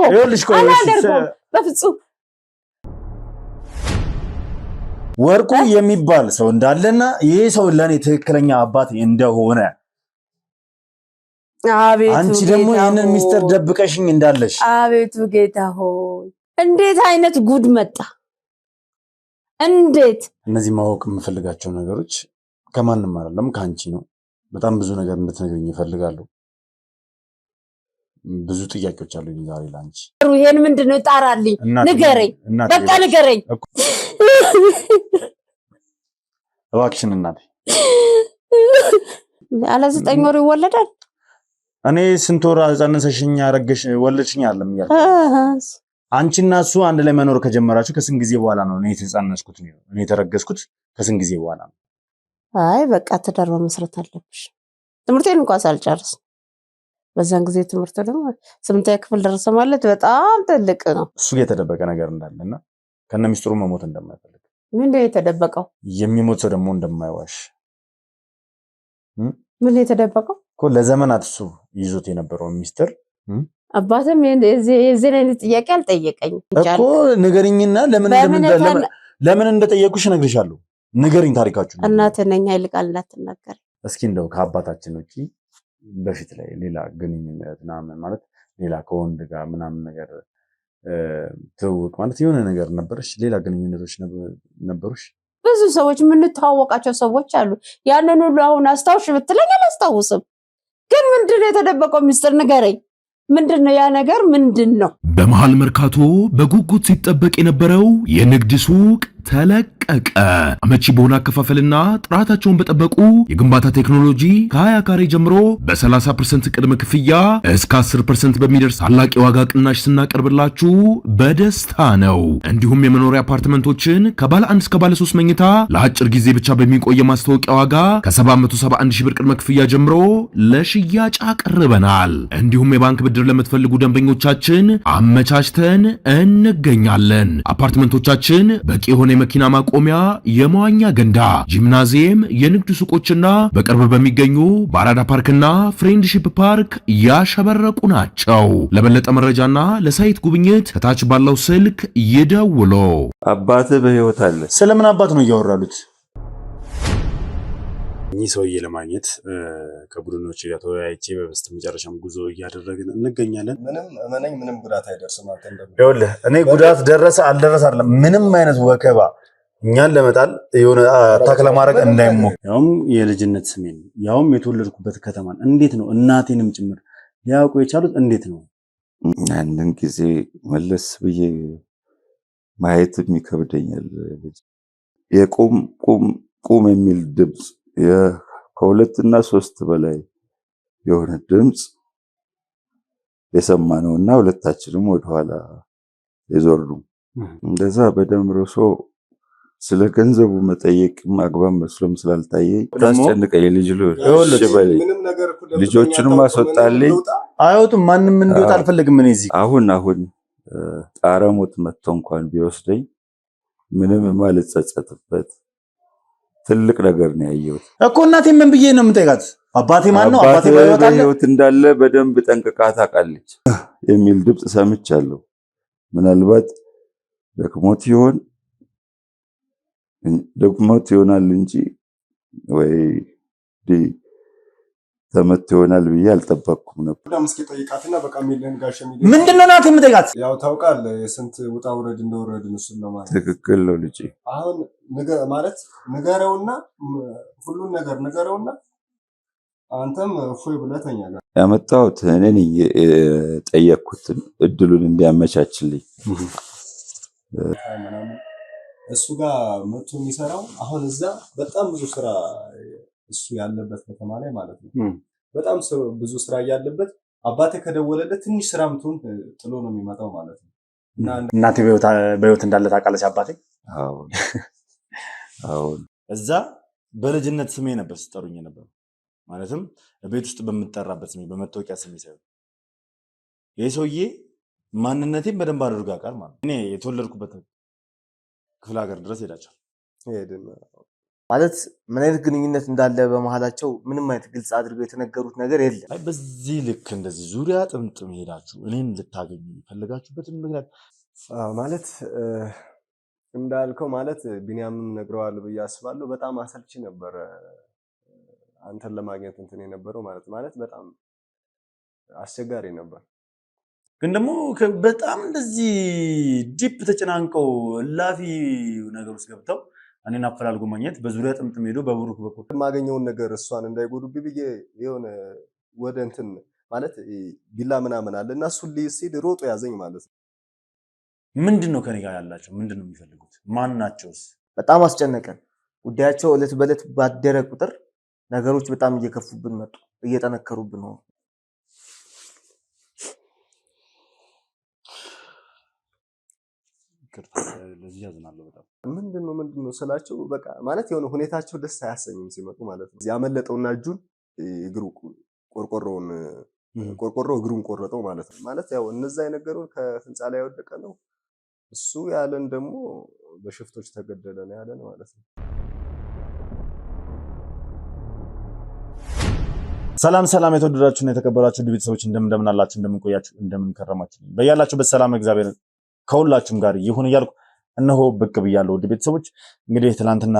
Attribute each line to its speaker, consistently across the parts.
Speaker 1: አላደርገውም በፍጹም
Speaker 2: ወርቁ የሚባል ሰው እንዳለና ይሄ ሰው ለኔ ትክክለኛ አባቴ እንደሆነ
Speaker 1: አቤቱ
Speaker 2: አንቺ ደግሞ ይሄንን ሚስጥር ደብቀሽኝ እንዳለሽ
Speaker 1: አቤቱ ጌታ ሆይ እንዴት አይነት ጉድ መጣ እንዴት
Speaker 2: እነዚህ ማወቅ የምፈልጋቸው ነገሮች ከማንም አይደለም ካንቺ ነው በጣም ብዙ ነገር እንድትነግሪኝ እፈልጋለሁ ብዙ ጥያቄዎች አሉኝ ዛሬ ላንቺ
Speaker 1: ይሄን ምንድነው ጣራልኝ ንገረኝ በቃ ንገረኝ
Speaker 2: እባክሽን እናቴ
Speaker 1: አለ 9 ወር ይወለዳል
Speaker 2: እኔ ስንት ወር አዛነሰሽኝ አረገሽ ወለድሽኝ አይደለም ያልኩት አንቺና እሱ አንድ ላይ መኖር ከጀመራችሁ ከስንት ጊዜ በኋላ ነው እኔ የተጻነስኩት ነው እኔ የተረገዝኩት ከስንት ጊዜ በኋላ ነው
Speaker 1: አይ በቃ ትዳር መመስረት አለብሽ ትምህርቴን እንኳን ሳልጨርስ በዛን ጊዜ ትምህርት ደግሞ 8ኛ ክፍል ደረሰ ማለት በጣም ትልቅ ነው
Speaker 2: እሱ የተደበቀ ነገር እንዳለና ከነ ሚስጥሩ መሞት እንደማይፈልግ
Speaker 1: ምንድነው የተደበቀው
Speaker 2: የሚሞት ሰው ደግሞ እንደማይዋሽ
Speaker 1: ምን የተደበቀው
Speaker 2: እኮ ለዘመናት እሱ ይዞት የነበረው ሚስጥር
Speaker 1: አባቴም የዘኔን ጥያቄ አልጠየቀኝ
Speaker 2: እኮ ንገሪኝና ለምን እንደጠየቁሽ እነግርሻለሁ ንገሪኝ ታሪካችሁ
Speaker 1: እናቴ ነኝ አይልቃል እንዳትናገር
Speaker 2: እስኪ እንደው ከአባታችን ውጪ በፊት ላይ ሌላ ግንኙነት ማለት ሌላ ከወንድ ጋር ምናምን ነገር ትውውቅ ማለት የሆነ ነገር ነበርሽ ሌላ ግንኙነቶች ነበሩሽ
Speaker 1: ብዙ ሰዎች ምን ተዋወቃቸው ሰዎች አሉ ያንን ሁሉ አሁን አስታውሽ ብትለኝ አላስታውስም ግን ምንድነው የተደበቀው ሚስጥር ንገረኝ ምንድነው ያ ነገር ምንድነው
Speaker 3: በመሃል መርካቶ በጉጉት ሲጠበቅ የነበረው የንግድ ሱቅ ተለቀቀ አመቺ በሆነ አከፋፈልና ጥራታቸውን በጠበቁ የግንባታ ቴክኖሎጂ ከ20 ካሬ ጀምሮ በ30% ቅድመ ክፍያ እስከ 10% በሚደርስ ታላቅ የዋጋ ቅናሽ ስናቀርብላችሁ በደስታ ነው እንዲሁም የመኖሪያ አፓርትመንቶችን ከባለ 1 እስከ ባለ 3 መኝታ ለአጭር ጊዜ ብቻ በሚቆይ ማስታወቂያ ዋጋ ከ771 ሺህ ብር ቅድመ ክፍያ ጀምሮ ለሽያጭ አቀርበናል እንዲሁም የባንክ ብድር ለምትፈልጉ ደንበኞቻችን አመቻችተን እንገኛለን አፓርትመንቶቻችን በቂ የሆነ የመኪና ማቆሚያ የመዋኛ ገንዳ ጂምናዚየም የንግድ ሱቆችና በቅርብ በሚገኙ በአራዳ ፓርክና ፍሬንድሺፕ ፓርክ ያሸበረቁ ናቸው ለበለጠ መረጃና ለሳይት ጉብኝት ከታች ባለው ስልክ ይደውሉ
Speaker 2: አባቴ በህይወት አለ ስለምን አባት ነው እያወራሉት እኚህ ሰውዬ ለማግኘት ከቡድኖች ጋር ተወያይቼ በስተመጨረሻም ጉዞ እያደረግን እንገኛለን
Speaker 4: ምንም ጉዳት አይደርስም አንተ
Speaker 2: እንደው እኔ ጉዳት ደረሰ አልደረሰ አይደለም ምንም አይነት ወከባ እኛን ለመጣል የሆነ አታክ ለማድረግ እንዳይሞክ ያውም የልጅነት ስሜን ያውም የተወለድኩበት ከተማን እንዴት ነው እናቴንም ጭምር ሊያውቁ የቻሉት እንዴት ነው
Speaker 4: አንድን ጊዜ መለስ ብዬ ማየትም ይከብደኛል የቁም የሚል ድምጽ ከሁለት እና ሶስት በላይ የሆነ ድምጽ የሰማነውና ሁለታችንም ወደኋላ የዞርዱ እንደዛ በደምሮሶ ስለ ገንዘቡ መጠየቅ ማግባብ መስሎም ስላልታየኝ ታስጨንቀኝ ልጆቹንም አስወጣልኝ
Speaker 2: አይወጡም ማንንም እንዲወጣ አልፈልግም እኔ እዚህ
Speaker 4: አሁን ጣረሞት መጥቶ እንኳን ቢወስደኝ ምንም ማልጸጸትበት ትልቅ ነገር ነው ያየሁት
Speaker 2: እኮ እናቴ ምን ብዬ ነው የምጠይቃት አባቴ ማን ነው አባቴ
Speaker 4: በህይወት እንዳለ በደንብ ጠንቅቃ ታውቃለች የሚል ድምጽ ሰምቻለሁ ምናልባት ደክሞት ይሆናል እንጂ ወይ ተመት ይሆናል ብዬ አልጠበቅኩም ነበር
Speaker 5: ዳምስኪ ጠይቃትና በቃ ሚለን ጋሽ ሚለን
Speaker 2: ምንድነው ናት የምጠይቃት
Speaker 5: ያው ታውቃለህ የስንት ውጣ ውረድ እንደወረድን እሱን ለማለት
Speaker 4: ትክክል ነው ልጅ
Speaker 5: አሁን ንገረውና ሁሉን ነገር ንገረውና አንተም እፎይ ብለህ ተኛ ጋር
Speaker 4: ያመጣሁት እኔ ነኝ ጠየቅኩት እድሉን እንዲያመቻችልኝ
Speaker 5: እሱ ጋር መጥቶ የሚሰራው አሁን እዛ በጣም ብዙ ስራ እሱ ያለበት ከተማ ላይ ማለት ነው በጣም ብዙ ስራ ያለበት አባቴ ከደወለለት ትንሽ ስራ ምቱን ጥሎ ነው የሚመጣው ማለት ነው እና
Speaker 2: እናቴ በህይወት እንዳለ ታውቃለች አባቴ
Speaker 4: አዎ
Speaker 2: እዛ በልጅነት ስሜ ነበር ሲጠሩኝ ነበር ማለትም ቤት ውስጥ በመጠራበት ስሜ በመታወቂያ ስሜ ሳይሆን የሰውዬ ማንነቴን በደንብ አድርጎ ያውቃል ማለት እኔ የተወለድኩበት ክፍለ ሀገር ድረስ ሄዳቻል
Speaker 6: ማለት ምን አይነት ግንኙነት እንዳለ በመሃላቸው ምንም አይነት ግልጽ አድርገው የተነገሩት ነገር የለም።
Speaker 2: አይ በዚህ ልክ እንደዚህ ዙሪያ ጥምጥም ሄዳችሁ እኔን ልታገኙ የፈለጋችሁበትን ምክንያት
Speaker 5: ማለት እንዳልከው ማለት ቢኒያምም ነግረዋል ብዬ አስባለሁ። በጣም አሰልቺ ነበረ አንተን ለማግኘት እንትን የነበረው ማለት በጣም አስቸጋሪ ነበር።
Speaker 2: ግን ደግሞ በጣም እንደዚህ ዲፕ ተጨናንቀው እላፊ ነገር ውስጥ ገብተው እኔን አፈላልጎ ማግኘት በዙሪያ ጥምጥም ሄዶ በብሩክ በኩል
Speaker 5: የማገኘውን ነገር እሷን እንዳይጎዱብኝ ብዬ የሆነ ወደ እንትን ማለት ቢላ ምናምን አለ እና እሱን ልይዝ ሲል ሮጦ ያዘኝ ማለት ነው።
Speaker 2: ምንድን ነው ከኔ ጋር ያላቸው? ምንድን ነው የሚፈልጉት? ማን ናቸውስ?
Speaker 6: በጣም አስጨነቀን። ጉዳያቸው እለት በእለት ባደረ ቁጥር ነገሮች በጣም እየከፉብን መጡ፣ እየጠነከሩብን ነው።
Speaker 2: ለዚህ ያዝናለሁ በጣም።
Speaker 5: ምንድነው ስላቸው በቃ ማለት የሆነ ሁኔታቸው ደስ አያሰኝም ሲመጡ ማለት ነው። ያመለጠውና እጁን እግሩ ቆርቆሮ እግሩን ቆረጠው ማለት ነው። ማለት ያው እነዛ የነገሩን ከህንፃ ላይ ያወደቀ ነው። እሱ ያለን ደግሞ በሽፍቶች ተገደለ ነው ያለን ማለት ነው።
Speaker 2: ሰላም የተወደዳችሁና የተከበራችሁ ቤተሰቦች እንደምን አላችሁ? እንደምን ቆያችሁ? እንደምን ከረማችሁ? በያላችሁበት ሰላም እግዚአብሔር ከሁላችሁም ጋር ይሁን እያልኩ እነሆ ብቅ ብያለሁ። ውድ ቤተሰቦች እንግዲህ ትናንትና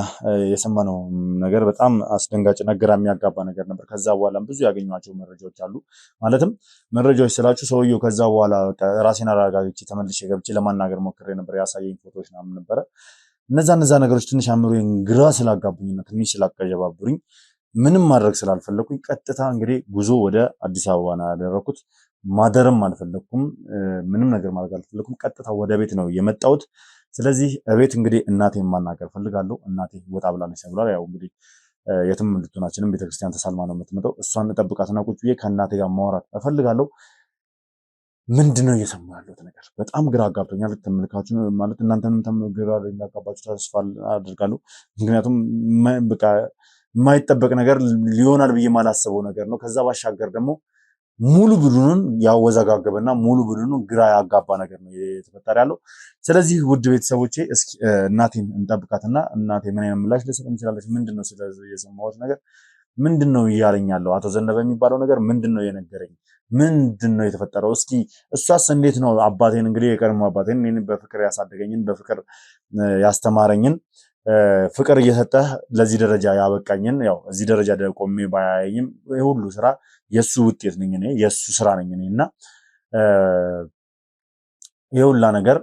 Speaker 2: የሰማነው ነገር በጣም አስደንጋጭ ነገር የሚያጋባ ነገር ነበር። ከዛ በኋላ ብዙ ያገኟቸው መረጃዎች አሉ። ማለትም መረጃዎች ስላችሁ ሰውየው ከዛ በኋላ ራሴን አረጋግጬ ተመልሼ ገብቼ ለማናገር ሞክሬ ነበር። ያሳየኝ ፎቶዎች ምናምን ነበረ። እነዛ ነገሮች ትንሽ አእምሮዬን ግራ ስላጋቡኝና ትንሽ ስላቀጀባብሩኝ ምንም ማድረግ ስላልፈለኩኝ ቀጥታ እንግዲህ ጉዞ ወደ አዲስ አበባ ነው ያደረኩት። ማደርም አልፈለኩም፣ ምንም ነገር ማድረግ አልፈለኩም። ቀጥታ ወደ ቤት ነው የመጣሁት። ስለዚህ ቤት እንግዲህ እናቴን ማናገር ፈልጋለሁ። እናቴ ወጣ ብላለች ብሏል። ያው እንግዲህ የትም እንድትሆናችንም ቤተክርስቲያን ተሳልማ ነው የምትመጣው። እሷን እጠብቃትና ቁጭ ብዬ ከእናቴ ጋር ማውራት እፈልጋለሁ። ምንድነው እየሰማ ያለሁት ነገር በጣም ግራ አጋብቶኛል። ተመልካቹ ማለት እናንተንም ግራ እንዳጋባችሁ ተስፋ አድርጋለሁ። ምክንያቱም በቃ የማይጠበቅ ነገር ሊሆናል ብዬ ማላሰበው ነገር ነው። ከዛ ባሻገር ደግሞ ሙሉ ቡድኑን ያወዛጋገበና ሙሉ ቡድኑን ግራ ያጋባ ነገር ነው የተፈጠረ ያለው። ስለዚህ ውድ ቤተሰቦቼ እስኪ እናቴን እንጠብቃትና እናቴ ምን አይነት ምላሽ ልትሰጥ ትችላለች? ምንድነው ስለዚህ የሰማሁት ነገር ምንድነው እያለኝ ያለው አቶ ዘነበ የሚባለው ነገር ምንድነው የነገረኝ? ምንድነው የተፈጠረው? እስኪ እሷስ እንዴት ነው አባቴን እንግዲህ የቀድሞ አባቴን እኔን በፍቅር ያሳደገኝን በፍቅር ያስተማረኝን ፍቅር እየሰጠህ ለዚህ ደረጃ ያበቃኝን ያው እዚህ ደረጃ ቆሜ ባያየኝም ሁሉ ስራ የሱ ውጤት ነኝ እኔ የሱ ስራ ነኝ እኔና የሁላ ነገር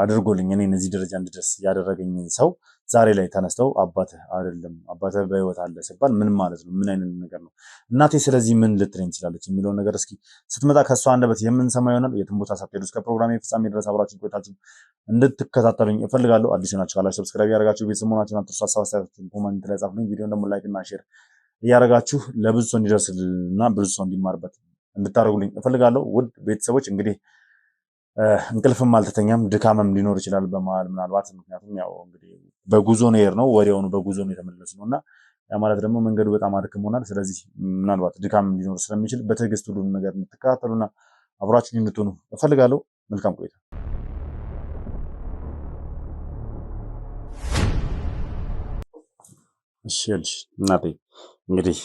Speaker 2: አድርጎልኝ እኔን እዚህ ደረጃ እንድደርስ ያደረገኝ ሰው ዛሬ ላይ ተነስተው አባትህ አይደለም አባትህ በህይወት አለ ሲባል ምን ማለት ነው? ምን አይነት ነገር ነው? እናቴ ስለዚህ ምን ልትለኝ ትችላለች የሚለውን ነገር እስኪ ስትመጣ ከሷ አንደበት የምንሰማ ይሆናል። የትም ቦታ ሳትሄዱ እስከ ፕሮግራሜ ፍጻሜ ድረስ አብራችሁ ቆይታችሁ እንድትከታተሉኝ እፈልጋለሁ። አዲስ ናችሁ ካላችሁ ሰብስክራይብ ያደርጋችሁ ቤተሰብ መሆናችሁን አትርሱ። ሀሳባችሁን ኮሜንት ላይ ጻፉልኝ። ቪዲዮን ደግሞ ላይክ እና ሼር እያደረጋችሁ ለብዙ ሰው እንዲደርስልና ብዙ ሰው እንዲማርበት እንድታደርጉልኝ እፈልጋለሁ። ውድ ቤተሰቦች እንግዲህ እንቅልፍም አልተተኛም፣ ድካምም ሊኖር ይችላል በመሃል ምናልባት። ምክንያቱም ያው እንግዲህ በጉዞ ነው የሄድነው፣ ወዲያውኑ በጉዞ ነው የተመለስነው እና ያ ማለት ደግሞ መንገዱ በጣም አድክሞናል። ስለዚህ ምናልባት ድካም ሊኖር ስለሚችል በትዕግስት ሁሉንም ነገር እንድትከታተሉና አብራችሁኝ እንድትሆኑ እፈልጋለሁ። መልካም ቆይታ። እሺ እናቴ እንግዲህ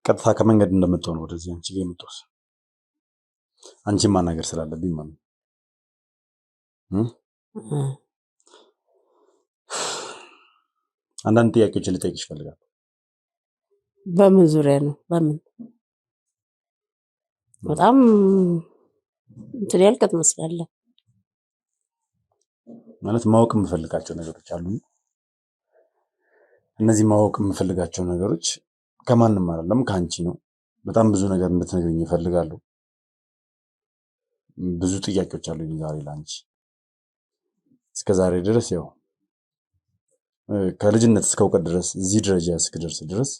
Speaker 2: ቀጥታ ከመንገድ እንደመጣሁ ነው ወደዚህ አንቺ ጋር የመጣሁት። አንቺን ማናገር ስላለብኝ ማለት ነው። አንዳንድ ጥያቄዎችን ልጠይቅሽ እፈልጋለሁ።
Speaker 1: በምን ዙሪያ ነው? በምን በጣም እንትን ያልክ ትመስላለህ።
Speaker 2: ማለት ማወቅ የምፈልጋቸው ነገሮች አሉ። እነዚህ ማወቅ የምፈልጋቸው ነገሮች ከማንም አይደለም ከአንቺ ነው። በጣም ብዙ ነገር እንድትነግሪኝ እፈልጋለሁ። ብዙ ጥያቄዎች አሉኝ ዛሬ ላንቺ። እስከዛሬ ድረስ ያው ከልጅነት እስከ እውቀት ድረስ እዚህ ደረጃ እስክደርስ ድረስ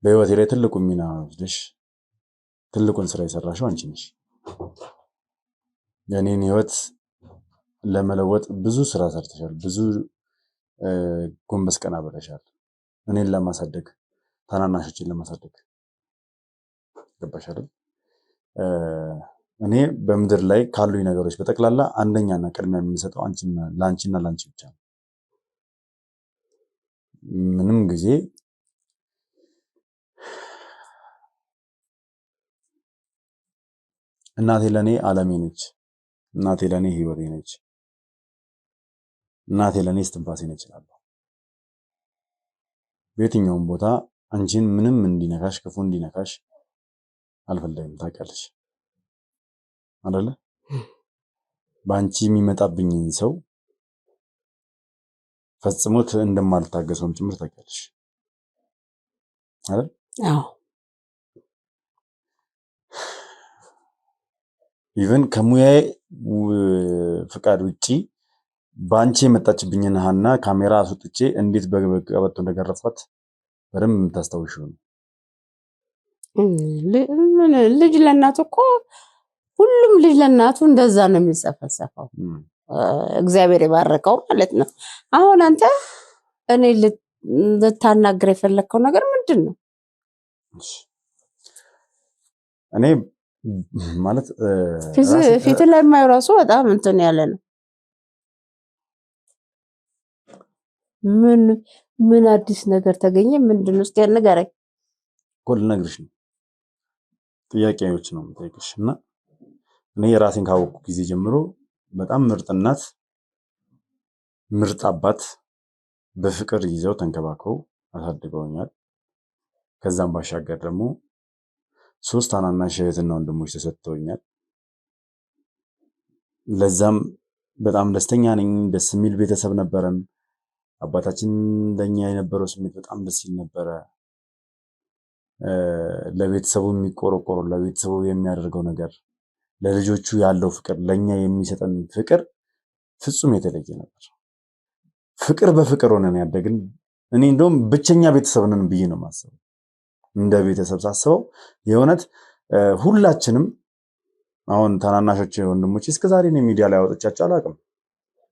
Speaker 2: በህይወቴ ላይ ትልቁን ሚና ወስደሽ ትልቁን ስራ የሰራሽው አንቺ ነሽ። የኔን ህይወት ለመለወጥ ብዙ ስራ ሰርተሻል። ብዙ ጎንበስ ቀና ብለሻል። እኔን ለማሳደግ ታናናሾችን ለማሳደግ ገባሽ አይደል? እኔ በምድር ላይ ካሉኝ ነገሮች በጠቅላላ አንደኛና ቅድሚያ የምሰጠው ለአንቺና ለአንቺ ብቻ ነው። ምንም ጊዜ እናቴ ለኔ ዓለሜ ነች። እናቴ ለኔ ህይወቴ ነች። እናቴ ለኔ እስትንፋሴ ነች እላለሁ። በየትኛውም ቦታ አንቺን ምንም እንዲነካሽ ክፉ እንዲነካሽ አልፈልግም። ታውቂያለሽ አይደለ? በአንቺ የሚመጣብኝን ሰው ፈጽሞት እንደማልታገሰውም ጭምር ታውቂያለሽ አይደል?
Speaker 1: አዎ።
Speaker 2: ኢቨን ከሙያዬ ፍቃድ ውጪ በአንቺ የመጣችብኝን ሀና ካሜራ አስወጥቼ እንዴት በቀበቶ እንደገረፏት በደንብ የምታስታውሽው ነው።
Speaker 1: ልጅ ለእናቱ እኮ ሁሉም ልጅ ለእናቱ እንደዛ ነው የሚጸፈሰፈው። እግዚአብሔር የባረከው ማለት ነው። አሁን አንተ እኔ ልታናግር የፈለግከው ነገር ምንድን ነው?
Speaker 2: እኔ ማለት
Speaker 1: ፊት ላይ የማየው ራሱ በጣም እንትን ያለ ነው። ምን አዲስ ነገር ተገኘ? ምንድን ነው? እስኪ ንገረኝ።
Speaker 2: እኮ ልነግርሽ ነው፣ ጥያቄዎች ነው የምጠይቅሽ። እና እኔ የራሴን ካወቅኩ ጊዜ ጀምሮ በጣም ምርጥ እናት፣ ምርጥ አባት በፍቅር ይዘው ተንከባክበው አሳድገውኛል። ከዛም ባሻገር ደግሞ 3 ታናናሽ እህትና ወንድሞች ተሰጥተውኛል። ለዛም በጣም ደስተኛ ነኝ። ደስ የሚል ቤተሰብ ነበረን። አባታችን ለኛ የነበረው ስሜት በጣም ደስ ይል ነበረ። ለቤተሰቡ የሚቆረቆረው፣ ለቤተሰቡ የሚያደርገው ነገር፣ ለልጆቹ ያለው ፍቅር፣ ለኛ የሚሰጠን ፍቅር ፍጹም የተለየ ነበር። ፍቅር በፍቅር ሆነን ያደግን። እኔ እንደውም ብቸኛ ቤተሰብ ነን ብዬ ነው የማስበው። እንደ ቤተሰብ ሳስበው የእውነት ሁላችንም አሁን ታናናሾች ወንድሞች እስከዛሬ ነው ሚዲያ ላይ አወጣቻቸው አላውቅም፣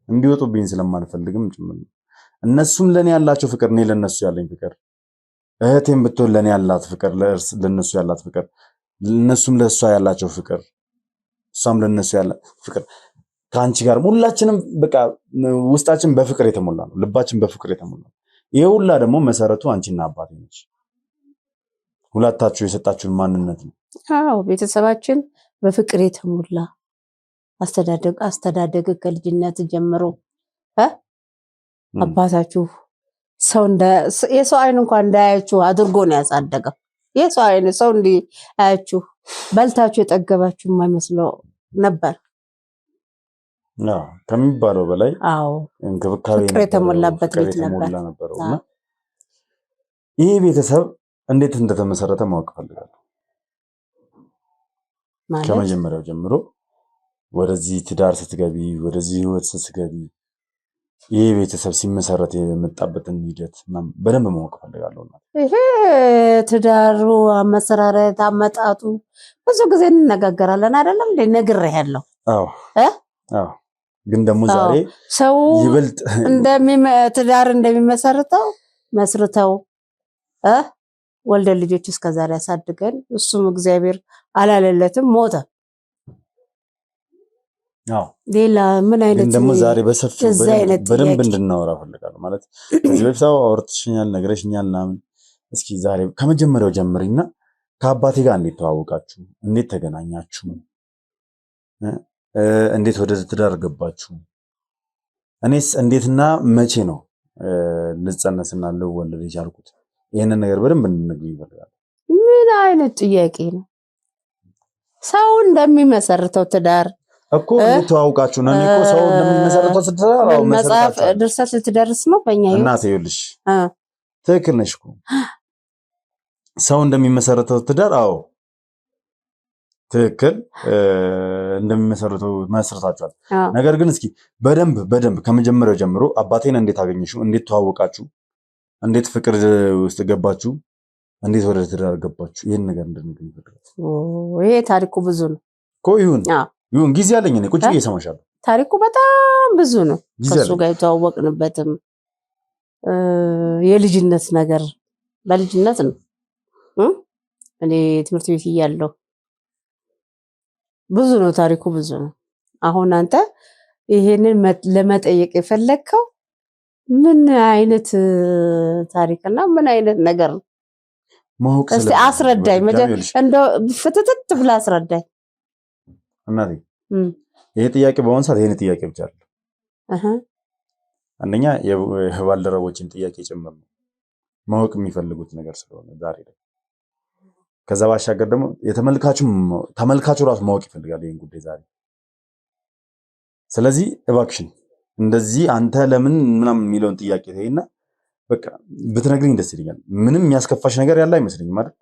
Speaker 2: እንዲወጡብኝ ስለማልፈልግም ጭምር ነው። እነሱም ለኔ ያላቸው ፍቅር፣ እኔ ለነሱ ያለኝ ፍቅር፣ እህቴም ብትሆን ለኔ ያላት ፍቅር፣ ለነሱ ያላት ፍቅር፣ እነሱም ለሷ ያላቸው ፍቅር፣ እሷም ለነሱ ያላት ፍቅር ከአንቺ ጋር ሁላችንም በቃ ውስጣችን በፍቅር የተሞላ ነው፣ ልባችን በፍቅር የተሞላ ነው። ይሄ ሁላ ደግሞ መሰረቱ አንቺና አባቴ ነች። ሁለታችሁ የሰጣችሁን ማንነት ነው።
Speaker 1: አዎ ቤተሰባችን በፍቅር የተሞላ አስተዳደግ ከልጅነት ጀምሮ አባታችሁ የሰው አይን እንኳን እንዳያችሁ አድርጎ ነው ያሳደገው። የሰው አይን ሰው እንዲያያችሁ በልታችሁ የጠገባችሁ የማይመስለው ነበር
Speaker 2: ከሚባለው በላይ።
Speaker 1: አዎ
Speaker 2: እንክብካቤ
Speaker 1: ፍቅር የተሞላበት ቤት ነበር።
Speaker 2: ነበርና ይሄ ቤተሰብ እንዴት እንደተመሰረተ ማወቅ ፈልጋለሁ። ከመጀመሪያው ጀምሮ ወደዚህ ትዳር ስትገቢ፣ ወደዚህ ህይወት ስትገቢ ይሄ ቤተሰብ ሲመሰረት የመጣበትን ሂደት በደንብ ማወቅ ፈልጋለሁ።
Speaker 1: ይሄ ትዳሩ አመሰራረት አመጣጡ ብዙ ጊዜ እንነጋገራለን አይደለም እንዴ? ነግሬሃለሁ።
Speaker 2: አዎ አዎ። ግን ደግሞ ዛሬ
Speaker 1: ሰው
Speaker 2: ይበልጥ
Speaker 1: ትዳር እንደሚመሰርተው መስርተው ወልደ ልጆች እስከዛሬ ያሳድገን፣ እሱም እግዚአብሔር አላለለትም፣ ሞተ። ሌላ ምን አይነት
Speaker 2: ደግሞ ዛሬ በሰፊው በደንብ እንድናወራ ፈልጋለሁ። ማለት ከዚህ በፊት አውርተሽኛል፣ ነግረሽኛል ምናምን። እስኪ ዛሬ ከመጀመሪያው ጀምሪና ከአባቴ ጋር እንዴት ተዋወቃችሁ? እንዴት ተገናኛችሁ? እንዴት ወደ ትዳር ገባችሁ? እኔስ እንዴትና መቼ ነው ልጸነስና ልወለድ የቻልኩት? ይሄንን ነገር በደንብ እንድንነግሪኝ ይፈልጋል።
Speaker 1: ምን አይነት ጥያቄ ነው? ሰው እንደሚመሰርተው ትዳር
Speaker 2: እኮ ተዋውቃችሁ ነው። እኮ ሰው እንደሚመሰርተው ትዳር
Speaker 1: መጽሐፍ ድርሰት ልትደርስ ነው በእኛ
Speaker 2: እናቴ። ይኸውልሽ ትክክል ነሽ እኮ ሰው እንደሚመሰርተው ትዳር። አዎ ትክክል እንደሚመሰርተው መስርታችኋል። ነገር ግን እስኪ በደንብ ከመጀመሪያው ጀምሮ አባቴን እንዴት አገኘሽው? እንዴት ተዋወቃችሁ? እንዴት ፍቅር ውስጥ ገባችሁ? እንዴት ወደ ትዳር ገባችሁ? ይሄን ነገር እንድንገኝ ይፈልጋል።
Speaker 1: ይሄ ታሪኩ ብዙ ነው
Speaker 2: እኮ። ይሁን ጊዜ አለኝ እኔ ቁጭ ብዬ እሰማሻለሁ።
Speaker 1: ታሪኩ በጣም ብዙ ነው። ከሱ ጋር የተዋወቅንበትም የልጅነት ነገር በልጅነት ነው። እኔ ትምህርት ቤት እያለሁ ብዙ ነው ታሪኩ፣ ብዙ ነው። አሁን አንተ ይሄንን ለመጠየቅ የፈለግከው ምን አይነት ታሪክና ምን አይነት ነገር ነው?
Speaker 2: ማወቅ
Speaker 1: እስቲ አስረዳኝ። እንደው ፍትትት ብላ አስረዳኝ
Speaker 2: እናቴ። ይሄ ጥያቄ በአሁኑ ሰዓት ይሄን ጥያቄ ብቻ አይደለም። አንደኛ የባልደረቦችን ጥያቄ ጭምር ነው ማወቅ የሚፈልጉት ነገር ስለሆነ ዛሬ ላይ። ከዛ ባሻገር ደግሞ ተመልካቹ ራሱ ማወቅ ይፈልጋል ይሄን ጉዳይ ዛሬ። ስለዚህ እባክሽን እንደዚህ አንተ ለምን ምናምን የሚለውን ጥያቄ ተይና በቃ ብትነግሪኝ ደስ ይለኛል። ምንም የሚያስከፋሽ ነገር ያለ አይመስለኝም አይደል?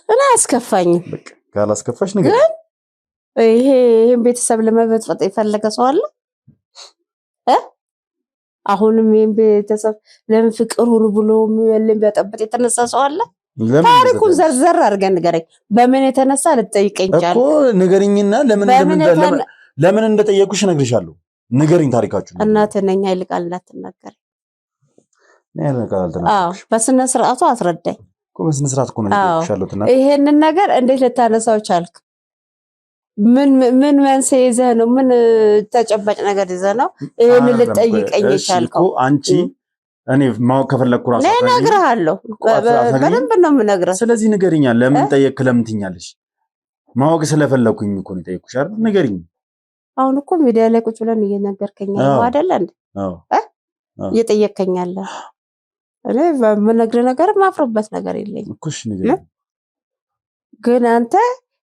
Speaker 1: እኔ አያስከፋኝም።
Speaker 2: በቃ ካላስከፋሽ ነገር
Speaker 1: ይሄን ቤተሰብ ለመበጥበጥ የፈለገ ሰው አለ? አሁንም ይሄን ቤተሰብ ለምን ፍቅር ሁሉ ብሎ ቢያጠብጥ የተነሳ ሰው አለ? ታሪኩን ዘርዘር አድርገን ንገረኝ። በምን የተነሳ ልትጠይቀኝ ቻልክ
Speaker 2: እኮ ንገሪኝና ለምን እንደጠየቁሽ እነግርሻለሁ። ንገሪኝ ታሪካችሁ።
Speaker 1: እናትህ ነኝ አይልቃል እንዳትናገር። በስነ ስርዓቱ አስረዳኝ
Speaker 2: እኮ። በስነ ስርዓት እኮ ነው የጠየቁሻለሁ።
Speaker 1: ይሄንን ነገር እንዴት ልታነሳው ቻልክ? ምን መንስኤ ይዘህ ነው? ምን ተጨባጭ ነገር ይዘህ ነው ይሄንን ልትጠይቀኝ ቻልከው?
Speaker 2: አንቺ እኔ ማወቅ ከፈለኩ ራሱ
Speaker 1: እነግርሃለሁ። በደንብ ነው የምነግርህ።
Speaker 2: ስለዚህ ንገሪኛ። ለምን ጠየቅክ? ለምን ትኛለሽ? ማወቅ ስለፈለኩኝ እኮ ነው የጠየኩሽ አይደል? ንገሪኝ።
Speaker 1: አሁን እኮ ሚዲያ ላይ ቁጭ ብለን እየነገርከኝ ነው አይደል እንዴ? እየጠየከኝ ያለ እኔ በምነግርህ ነገር ማፍረበት ነገር የለኝም
Speaker 2: እኮ። እሺ ንገሪኝ።
Speaker 1: ግን አንተ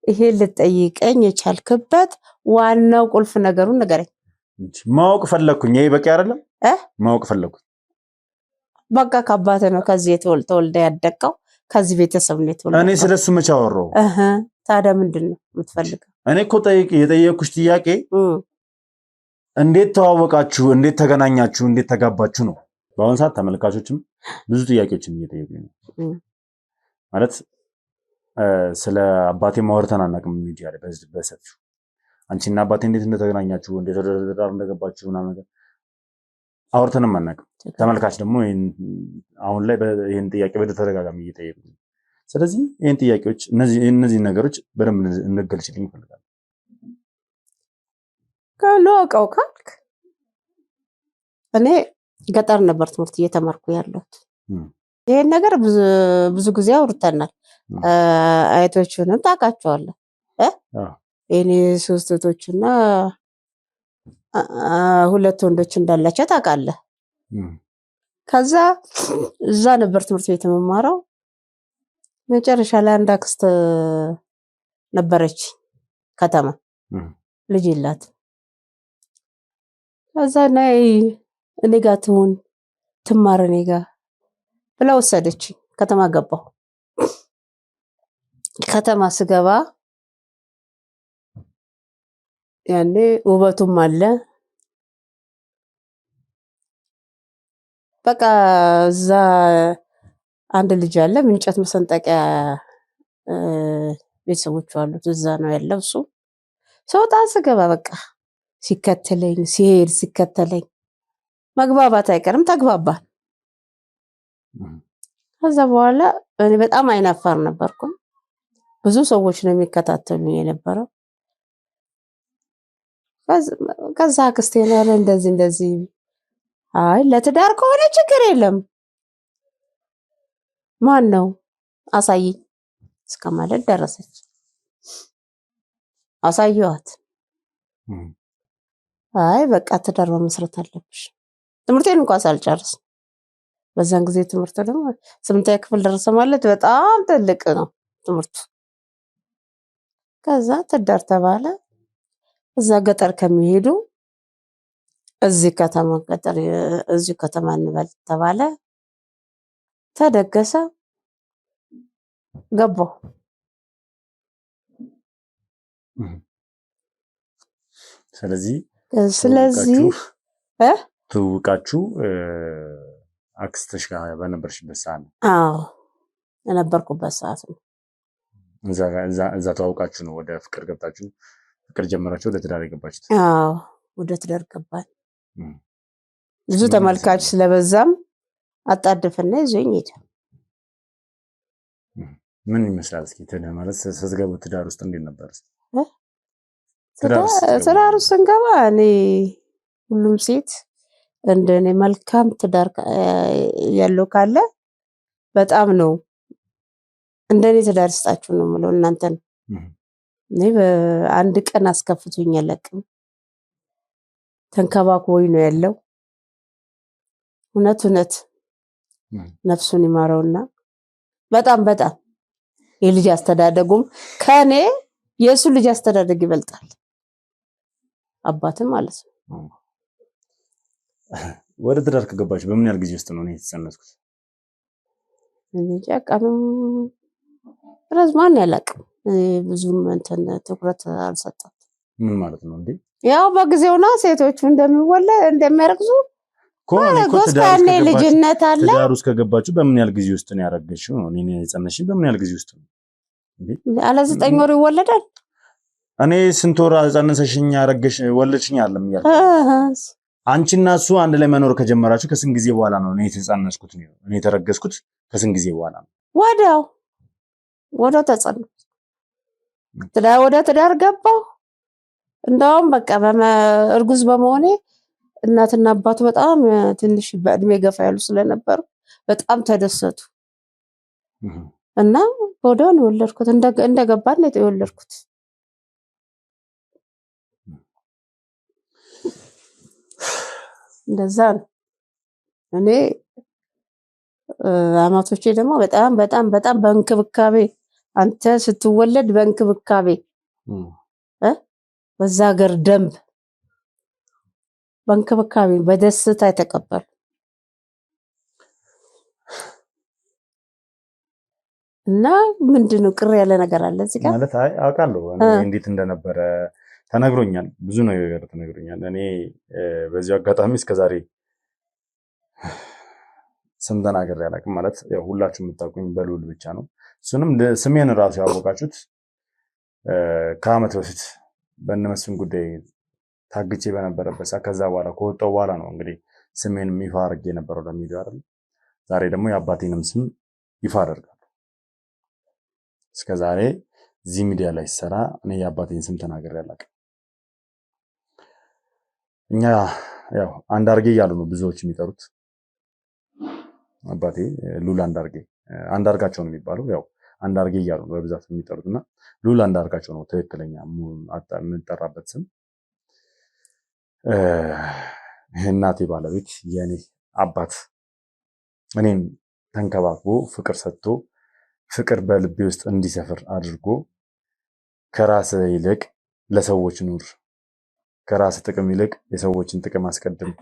Speaker 1: ይሄ ልጠይቀኝ የቻልክበት ዋናው ቁልፍ ነገሩን ንገረኝ።
Speaker 2: ማወቅ ፈለኩኝ። ይሄ በቂ አይደለም? ማወቅ ፈለኩኝ።
Speaker 1: በቃ ከአባትህ ነው ከዚህ ተወልደ ያደግከው፣ ከዚህ ቤተሰብ ነው የተወለድከው።
Speaker 2: እኔ ስለሱ መች አወራሁ?
Speaker 1: ታዲያ ምንድን ነው የምትፈልገው?
Speaker 2: እኔ እኮ የጠየኩሽ ጥያቄ እንዴት ተዋወቃችሁ፣ እንዴት ተገናኛችሁ፣ እንዴት ተጋባችሁ ነው። በአሁኑ ሰዓት ተመልካቾችም ብዙ ጥያቄዎችን እየጠየቁኝ ነው። ማለት ስለ አባቴ ማውርተን አናውቅም ሚዲያ ላይ በሰፊው። አንቺና አባቴ እንዴት እንደተገናኛችሁ፣ እንዴት ወደ ትዳር እንደገባችሁ ምናምን ነገር አውርተንም አናውቅም። ተመልካች ደግሞ አሁን ላይ ይህን ጥያቄ በተደጋጋሚ እየጠየቁ ነው። ስለዚህ ይህን ጥያቄዎች እነዚህ ነገሮች በደንብ እንገልጽልኝ ይፈልጋል።
Speaker 1: ለወቀው ካልክ እኔ ገጠር ነበር ትምህርት እየተማርኩ ያለሁት። ይሄን ነገር ብዙ ጊዜ አውርተናል። አይቶቹንም ታውቃቸዋለህ። እኔ 3 እህቶችና 2 ወንዶች እንዳላቸው ታውቃለህ። ከዛ እዛ ነበር ትምህርት ቤት የምማረው። መጨረሻ ላይ አንድ አክስት ነበረች ከተማ፣ ልጅ የላትም። ከዛ ነይ እኔ ጋር ትሁን ትማር እኔ ጋር ብላ ወሰደች። ከተማ ገባሁ። ከተማ ስገባ ያኔ ውበቱም አለ። በቃ እዛ አንድ ልጅ አለ፣ ምንጨት መሰንጠቂያ ቤተሰቦቹ አሉት። እዛ ነው ያለው እሱ። ስወጣ ስገባ በቃ ሲከተለኝ ሲሄድ ሲከተለኝ መግባባት አይቀርም፣ ተግባባን። ከዛ በኋላ እኔ በጣም አይናፋር ነበርኩ። ብዙ ሰዎች ነው የሚከታተሉ የነበረው። ከዛ አክስቴ ያለ እንደዚህ አይ ለትዳር ከሆነ ችግር የለም ማን ነው አሳይኝ እስከማለት ደረሰች። አሳየኋት። አይ በቃ ትዳር መመስረት አለብሽ። ትምህርቴን እንኳን ሳልጨርስ በዛን ጊዜ ትምህርት ደግሞ 8ኛ ክፍል ደረሰ ማለት በጣም ትልቅ ነው ትምህርቱ። ከዛ ትዳር ተባለ። እዛ ገጠር ከሚሄዱ እዚህ ከተማ እንበል ተባለ። ተደገሰ። ገባሁ።
Speaker 2: ስለዚህ ትውውቃችሁ አክስትሽ ጋር በነበርሽበት ሰዓት ነው?
Speaker 1: አዎ የነበርኩበት ሰዓት ነው።
Speaker 2: እዛ ተዋውቃችሁ ነው ወደ ፍቅር ገብታችሁ ፍቅር ጀመራችሁ ወደ ትዳር የገባችሁት?
Speaker 1: አዎ ወደ ትዳር ገባን። ብዙ ተመልካች ስለበዛም አጣድፍና ይዞኝ ሄደ።
Speaker 2: ምን ይመስላል እስኪ ማለት ስትገቡ ትዳር ውስጥ እንዴት ነበር?
Speaker 1: ትዳር ውስጥ ስንገባ እኔ ሁሉም ሴት እንደኔ መልካም ትዳር ያለው ካለ በጣም ነው እንደኔ ትዳር ይስጣችሁ ነው የምለው እናንተን። እኔ በአንድ ቀን አስከፍቶኝ አላውቅም። ተንከባክቦኝ ነው ያለው። እውነት ነፍሱን ይማረውና በጣም የልጅ አስተዳደጉም ከኔ የሱ ልጅ አስተዳደግ ይበልጣል። አባትም ማለት ነው።
Speaker 2: ወደ ትዳር ከገባችሁ በምን ያህል ጊዜ ውስጥ ነው የተጸነስኩት?
Speaker 1: እንጃ ቀኑን ረዝማን ያላቅም ብዙም እንትን ትኩረት አልሰጠም።
Speaker 2: ምን ማለት ነው እንዴ?
Speaker 1: ያው በጊዜውና ሴቶቹ እንደሚያረግዙ ጎስታኔ ልጅነት አለ።
Speaker 2: ትዳር ውስጥ ከገባችሁ በምን ያህል ጊዜ ውስጥ ነው ያረገሽው? ነው እኔ የጸነሽኝ በምን ያህል ጊዜ ውስጥ ነው?
Speaker 1: አለ 9 ወር ይወለዳል።
Speaker 2: እኔ ስንት ወር ጸነሰሽኝ ያረገሽ ወለድሽኝ አለም ይላል። አንቺና እሱ አንድ ላይ መኖር ከጀመራችሁ ከስንት ጊዜ በኋላ ነው እኔ የተጸነስኩት? እኔ የተረገዝኩት ከስንት ጊዜ በኋላ ነው? ወዲያው ተጸነስኩ። ወደ ትዳር ገባሁ። እንደውም በቃ እርጉዝ በመሆኔ እናትና አባቱ በጣም ትንሽ በእድሜ ገፋ ያሉ ስለነበሩ በጣም ተደሰቱ እና ወዲያው ነው የወለድኩት። እንደገባን ነው የወለድኩት። እንደዛ ነው። እኔ አማቶቼ ደግሞ በጣም በእንክብካቤ አንተ ስትወለድ በእንክብካቤ በዛ ሀገር ደንብ በእንክብካቤ በደስታ የተቀበሉ እና ምንድነው ቅር ያለ ነገር አለ እዚህ ጋር ማለት አውቃለሁ እንዴት እንደነበረ ተነግሮኛል። ብዙ ነገር ተነግሮኛል። እኔ በዚህ አጋጣሚ እስከዛሬ ስም ተናግሬ አላውቅም። ማለት ያው ሁላችሁም የምታውቁኝ በልዑል ብቻ ነው። እሱንም ስሜን ራሱ ያወቃችሁት ከዓመት በፊት በእነመስፍን ጉዳይ ታግቼ በነበረበት ሰዓት ከዛ በኋላ ከወጣሁ በኋላ ነው እንግዲህ ስሜንም ይፋ አድርጌ የነበረው ለሚዲያ አይደል። ዛሬ ደግሞ የአባቴንም ስም ይፋ አደርጋለሁ። እስከዛሬ እዚህ ሚዲያ ላይ ሲሰራ እኔ የአባቴን ስም ተናግሬ አላውቅም። እኛ ያው አንዳርጌ እያሉ ነው ብዙዎች የሚጠሩት። አባቴ ልዑል አንዳርጋቸው ነው የሚባለው። ያው አንዳርጌ እያሉ ነው በብዛት የሚጠሩት እና ልዑል አንዳርጋቸው ነው ትክክለኛ የምንጠራበት ስም። እናቴ ባለቤት የኔ አባት እኔን ተንከባክቦ ፍቅር ሰጥቶ ፍቅር በልቤ ውስጥ እንዲሰፍር አድርጎ ከራስ ይልቅ ለሰዎች ኑር፣ ከራስ ጥቅም ይልቅ የሰዎችን ጥቅም አስቀድም፣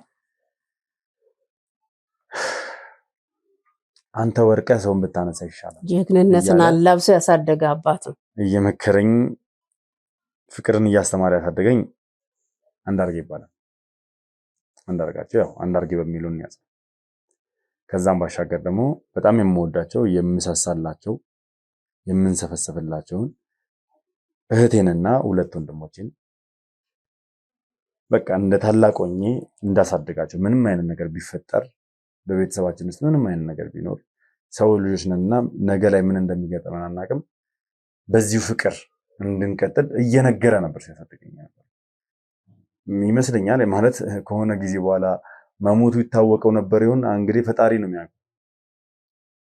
Speaker 2: አንተ ወርቀ ሰውን ብታነሳ ይሻላል፣
Speaker 1: ጀግንነትን አላብሶ ያሳደገ አባት
Speaker 2: እየመከረኝ ፍቅርን እያስተማረ ያሳደገኝ አንዳርጌ ይባላል። አንዳርጋቸው ያው አንዳርጌ በሚሉን ያዝ። ከዛም ባሻገር ደግሞ በጣም የምወዳቸው የምሳሳላቸው የምንሰፈሰፍላቸውን እህቴንና 2 ወንድሞችን በቃ እንደ ታላቅ ሆኜ እንዳሳድጋቸው ምንም አይነት ነገር ቢፈጠር በቤተሰባችን ውስጥ ምንም አይነት ነገር ቢኖር ሰው ልጆች ነንና ነገ ላይ ምን እንደሚገጥመን አናውቅም። በዚሁ ፍቅር እንድንቀጥል እየነገረ ነበር ሲያሳድገኝ ነበር ይመስለኛል። ማለት ከሆነ ጊዜ በኋላ መሞቱ ይታወቀው ነበር ይሁን እንግዲህ ፈጣሪ ነው የሚያውቀው።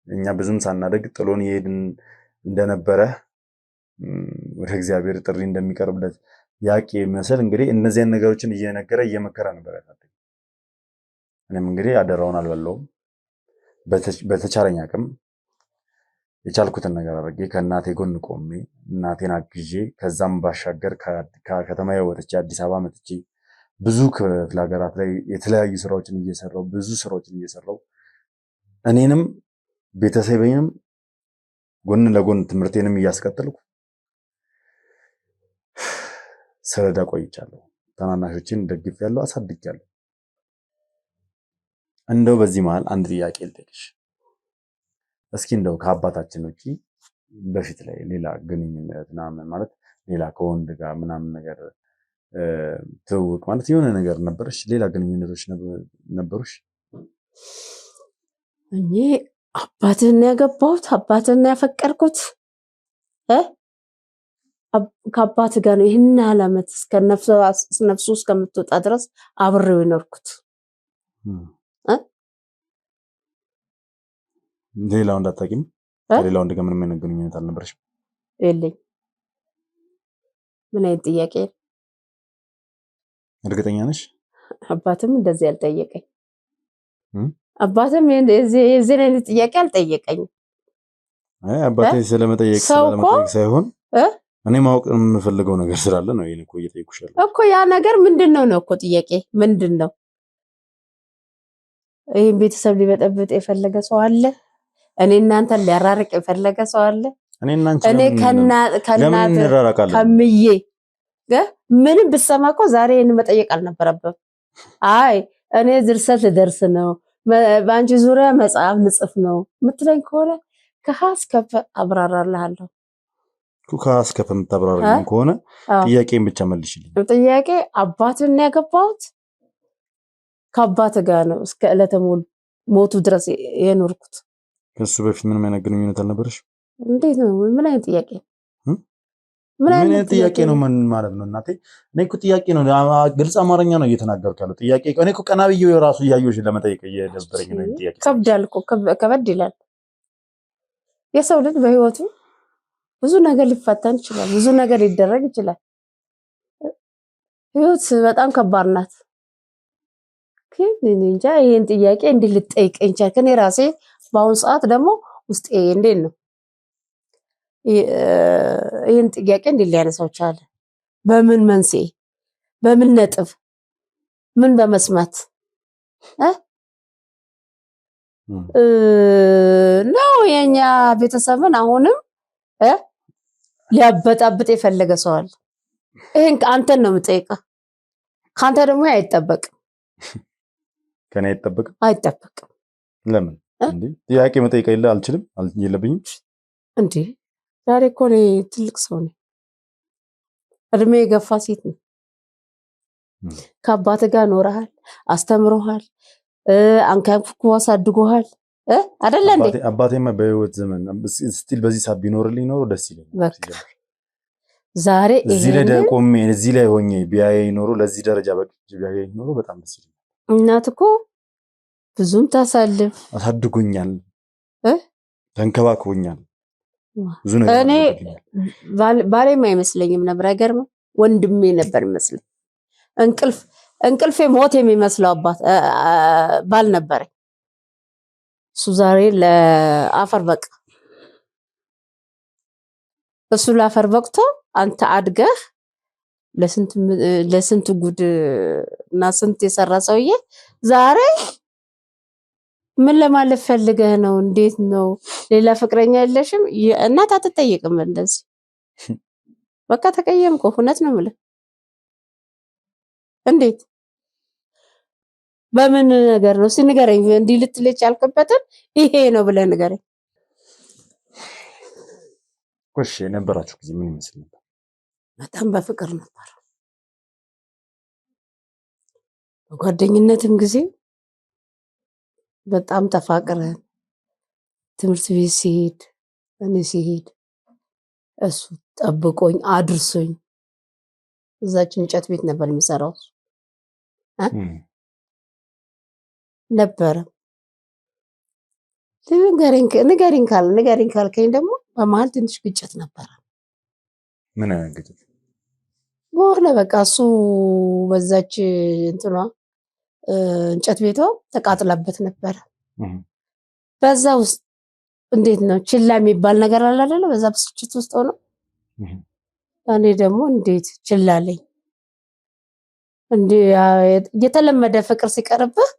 Speaker 2: እኛ ብዙም ሳናደግ ጥሎን ይሄድን እንደነበረ ወደ እግዚአብሔር ጥሪ እንደሚቀርብለት ያቂ መሰል እንግዲህ እነዚያን ነገሮችን እየነገረ እየመከረ ነበር ያሳደገኝ። እኔም እንግዲህ አደራውን አልበላውም። በተቻለኝ አቅም የቻልኩትን ነገር አድርጌ ከእናቴ ጎን ቆሜ እናቴን አግዤ ከዛም ባሻገር ከከተማዬ ወጥቼ አዲስ አበባ መጥቼ ብዙ ክፍለ ሀገራት ላይ የተለያዩ ስራዎችን እየሰራው እኔንም ቤተሰቤንም ጎን ለጎን ትምህርቴንም እያስቀጠልኩ ስረዳ ቆይቻለሁ። ታናናሾችን ደግፌያለሁ፣ አሳድጌያለሁ። እንደው በዚህ መሃል አንድ ጥያቄ ልጠይቅሽ። እስኪ እንደው ከአባታችን ውጪ በፊት ላይ ሌላ ግንኙነት ምናምን ማለት ሌላ ከወንድ ጋር ምናምን ነገር ትውውቅ ማለት የሆነ ነገር ነበርሽ? ሌላ ግንኙነቶች ነበሩሽ?
Speaker 1: እኔ አባትን ያገባሁት አባትን ያፈቀርኩት ከአባት ጋር ነው። ይህን ዓመት እስከ ነፍሱ እስከምትወጣ ድረስ አብሬው የኖርኩት
Speaker 2: ሌላው እንዳታቂም ሌላው እንደገና ምንም አይነት ግንኙነት አልነበረሽም?
Speaker 1: የለኝ። ምን አይነት ጥያቄ?
Speaker 2: እርግጠኛ ነሽ?
Speaker 1: አባትም እንደዚህ አልጠየቀኝ። አባትም የዚህ አይነት ጥያቄ አልጠየቀኝም።
Speaker 2: አባቴ ስለመጠየቅ ሳይሆን እኔ ማወቅ የምፈልገው ነገር ስላለ ነው ይሄን እኮ እየጠየኩሻለሁ
Speaker 1: እኮ። ያ ነገር ምንድነው ነው እኮ ጥያቄ ምንድነው? ይሄን ቤተሰብ ሊበጠብጥ የፈለገ ሰው አለ? እኔ እናንተን ሊያራርቅ የፈለገ ሰው አለ? እኔ ከእናት ከምዬ ምንም ብሰማ እኮ ዛሬ ይሄን መጠየቅ አልነበረብም። አይ እኔ ድርሰት ልደርስ ነው፣ በአንቺ ዙሪያ መጽሐፍ ልጽፍ ነው የምትለኝ ከሆነ ከሀስ ከፈ አብራራልሃለሁ።
Speaker 2: ከሀስ ከፈ የምታብራራልኝ ከሆነ ጥያቄን ብቻ መልሽልኝ።
Speaker 1: ጥያቄ አባትን ያገባሁት ከአባት ጋር ነው እስከ ዕለተ ሞቱ ድረስ የኖርኩት።
Speaker 2: ከሱ በፊት ምንም አይነት ግንኙነት አልነበረሽ?
Speaker 1: እንዴት ነው? ምን አይነት ጥያቄ?
Speaker 2: ምን አይነት ጥያቄ ነው? ምን ማለት ነው እናቴ? እኔ እኮ ጥያቄ ነው፣ ግልጽ አማርኛ ነው እየተናገርኩ ያለው። ጥያቄ እኔ እኮ ቀና ብዬ ራሱ እያየሁሽ ለመጠየቅ እየደበረኝ ነው። ጥያቄ
Speaker 1: ከብዳል እኮ ከበድ ይላል። የሰው ልጅ በህይወቱ ብዙ ነገር ሊፈተን ይችላል፣ ብዙ ነገር ሊደረግ ይችላል። ህይወት በጣም ከባድ ናት። ግን እንጃ ይሄን ጥያቄ እንዴት ልጠይቀኝ ቻልክ? እኔ ራሴ በአሁኑ ሰዓት ደግሞ ውስጤ እንዴት ነው ይሄን ጥያቄ እንዴት ሊያነሳው ቻለ? በምን መንስኤ፣ በምን ነጥብ፣ ምን በመስማት ነው የኛ ቤተሰብን አሁንም ሊያበጣብጥ የፈለገ ሰው አለ? ይሄን አንተን ነው የምጠይቀው። ካንተ ደግሞ አይጠበቅም።
Speaker 2: ከኔ አይጠበቅም?
Speaker 1: አይጠበቅም።
Speaker 2: ለምን እንዴ? ጥያቄ መጠየቅ አልችልም? የለብኝም
Speaker 1: እንዴ? ዛሬ እኮ እኔ ትልቅ ሰው ነኝ፣ እድሜ የገፋ ሴት ነው። ከአባት ጋር ኖረሃል፣ አስተምሮሃል፣ አንከብኩ አሳድጎሃል አይደለ እንዴ?
Speaker 2: አባቴማ በህይወት ዘመን ስቲል በዚህ ሰዓት ቢኖርልኝ ኖሮ ደስ ይለኛል።
Speaker 1: ዛሬ
Speaker 2: እዚህ ላይ ቆሜ እዚህ ላይ ሆኜ ቢያየኝ ኖሮ ለዚህ ደረጃ ቢያየኝ ኖሮ በጣም ደስ ይለኛል።
Speaker 1: እናት እኮ ብዙም ታሳልፍ
Speaker 2: አሳድጎኛል፣ ተንከባክቦኛል። ብዙ ነገር
Speaker 1: እኔ ባሌም አይመስለኝም ነበር። አይገርምም? ወንድሜ ነበር ይመስለኝ። እንቅልፌ ሞት የሚመስለው አባት ባል ነበር። እሱ ዛሬ ለአፈር በቃ እሱ ለአፈር በቅቶ አንተ አድገህ ለስንት ጉድ እና ስንት የሰራ ሰውዬ ዛሬ ምን ለማለት ፈልገህ ነው? እንዴት ነው? ሌላ ፍቅረኛ የለሽም? እናት አትጠይቅም እንደዚህ። በቃ ተቀየምኩ። እውነት ነው የምልህ። እንዴት በምን ነገር ነው? እስኪ ንገረኝ። እንዲህ ልትለች ያልክበትን ይሄ ነው ብለህ ንገረኝ።
Speaker 2: እሺ የነበራችሁ ጊዜ ምን ይመስል ነበር?
Speaker 1: በጣም በፍቅር ነበር። በጓደኝነትም ጊዜ በጣም ተፋቅረን ትምህርት ቤት ሲሄድ እኔ ሲሄድ እሱ ጠብቆኝ አድርሶኝ እዛች እንጨት ቤት ነበር የሚሰራው ነበረ። ንገሪኝ ካልከኝ ደግሞ በመሀል ትንሽ ግጭት ነበረ።
Speaker 2: ምን አይነት ግጭት?
Speaker 1: በኋላ በቃ እሱ በዛች እንትኗ እንጨት ቤቷ ተቃጥላበት ነበረ። በዛ ውስጥ እንዴት ነው ችላ የሚባል ነገር አለ አይደለ? በዛ ብስጭት ውስጥ ሆኖ እኔ ደግሞ እንዴት ችላለኝ እንዴ? የተለመደ ፍቅር ሲቀርብህ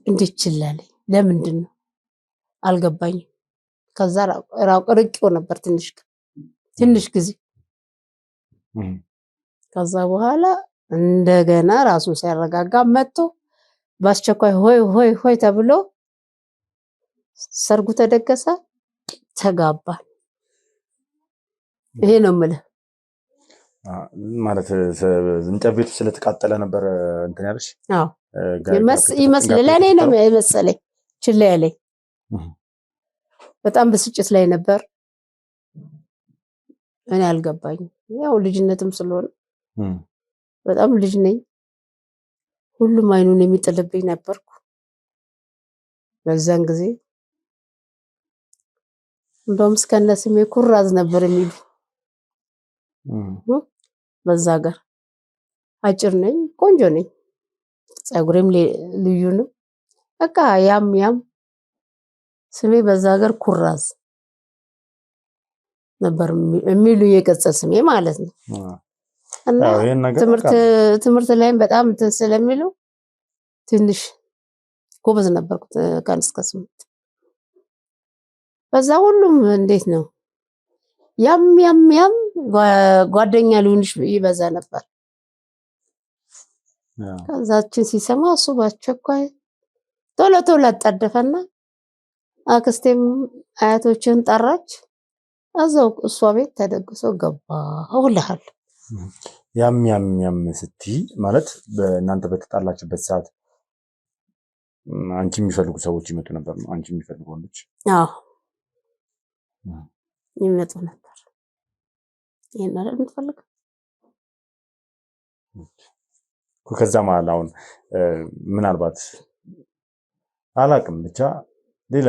Speaker 1: እንዴት ችላለኝ? ለምንድን ነው አልገባኝም። ከዛ ርቄው ነበር ትንሽ ጊዜ። ከዛ በኋላ እንደገና ራሱን ሲያረጋጋ መጥቶ በአስቸኳይ ሆይ ተብሎ ሰርጉ ተደገሰ፣ ተጋባ። ይሄ ነው የምልህ።
Speaker 2: ማለት እንጨት ቤቱ ስለተቃጠለ ነበር እንትን ያለሽ?
Speaker 1: አዎ ይመስላል። ለእኔ ነው የመሰለኝ ችላ ያለኝ። በጣም ብስጭት ላይ ነበር። እኔ አልገባኝም። ያው ልጅነትም ስለሆነ በጣም ልጅ ነኝ። ሁሉም አይኑን የሚጥልብኝ ነበርኩ በዛን ጊዜ። እንደውም እስከነ ስሜ ኩራዝ ነበር የሚሉ በዛ ጋር አጭር ነኝ፣ ቆንጆ ነኝ፣ ፀጉሬም ልዩ ነው። በቃ ያም ስሜ በዛ ሀገር ኩራዝ ነበር የሚሉ የቅጽል ስሜ ማለት ነው። እና ትምህርት ላይም በጣም ስለሚሉ ትንሽ ጎበዝ ነበርኩ ከአንድ እስከ 8። በዛ ሁሉም እንዴት ነው ያም ጓደኛ ሊሆንሽ ይበዛ ነበር። ከዛችን ሲሰማ እሱ ባቸኳይ ቶሎ አጣደፈና አክስቴም አያቶችን ጠራች። እዛው እሷ ቤት ተደግሶ ገባ እውልሃል።
Speaker 2: ያም ስትይ ማለት በእናንተ በተጣላችበት ሰዓት አንቺ የሚፈልጉ ሰዎች ይመጡ ነበር ነው? አንቺ የሚፈልጉ ወንዶች?
Speaker 1: አዎ ይመጡ ነበር። ይሄን አይደል የምትፈልገው?
Speaker 2: ከዛ መሀል አሁን ምናልባት አላቅም ብቻ ሌላ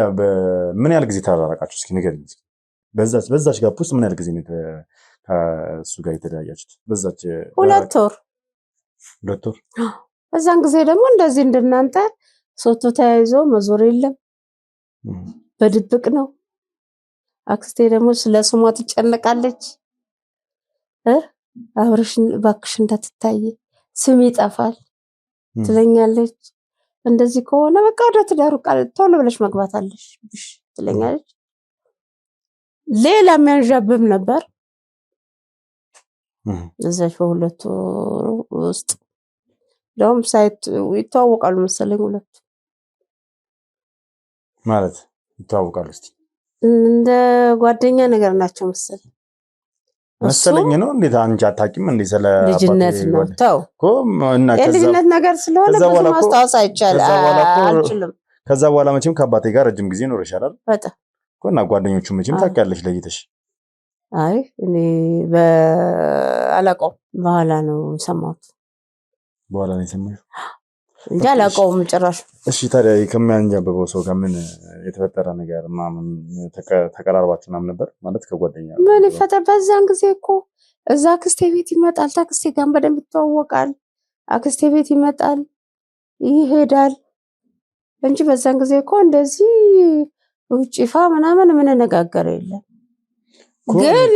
Speaker 2: ምን ያህል ጊዜ ተራራቃችሁ? እስኪ ንገሪኝ። በዛች ጋር ውስጥ ምን ያህል ጊዜ ነው ከእሱ ጋር የተለያያችሁት? በዛች
Speaker 1: 2 ወር። በዛን ጊዜ ደግሞ እንደዚህ እንደናንተ ሶቶ ተያይዞ መዞር የለም፣ በድብቅ ነው። አክስቴ ደግሞ ስለ ስሟ ትጨነቃለች። አብረሽን እባክሽ እንዳትታይ ስም ይጠፋል ትለኛለች። እንደዚህ ከሆነ በቃ ወደ ትዳሩ ቃል ቶሎ ብለሽ መግባት አለሽ ትለኛለች። ሌላ የሚያንዣብም ነበር እዛች በ2 ወር ውስጥ። ደውም ሳይት ይተዋወቃሉ መሰለኝ ሁለቱ።
Speaker 2: ማለት ይተዋወቃሉ እስቲ
Speaker 1: እንደ ጓደኛ ነገር ናቸው መሰለኝ
Speaker 2: ነው። እንዴት አንቺ አታውቂም እንዴ? ስለ
Speaker 1: ልጅነት ነው ተው
Speaker 2: እና
Speaker 1: የልጅነት ነገር ስለሆነ ብዙ ማስታወስ አልችልም።
Speaker 2: ከዛ በኋላ መቼም ከአባቴ ጋር ረጅም ጊዜ ኖረሻል አይደል?
Speaker 1: በጣም
Speaker 2: እና ጓደኞቹ መቼም ታውቂያለሽ ለይተሽ።
Speaker 1: አይ እኔ በአላውቀውም፣ በኋላ ነው የሰማሁት።
Speaker 2: በኋላ ነው የሰማሁት
Speaker 1: እንጂ አላውቀውም ጭራሽ።
Speaker 2: እሺ ታዲያ ከሚያንጃብበው ሰው ጋር ምን የተፈጠረ ነገር ምናምን ተቀራርባችሁ ምናምን ነበር ማለት ከጓደኛ?
Speaker 1: ምን ይፈጠር? በዛን ጊዜ እኮ እዛ አክስቴ ቤት ይመጣል፣ ታክስቴ ጋር በደንብ ይተዋወቃል። አክስቴ ቤት ይመጣል ይሄዳል እንጂ በዛን ጊዜ እኮ እንደዚህ ውጪፋ ምናምን ምን ነገር የለም። ግን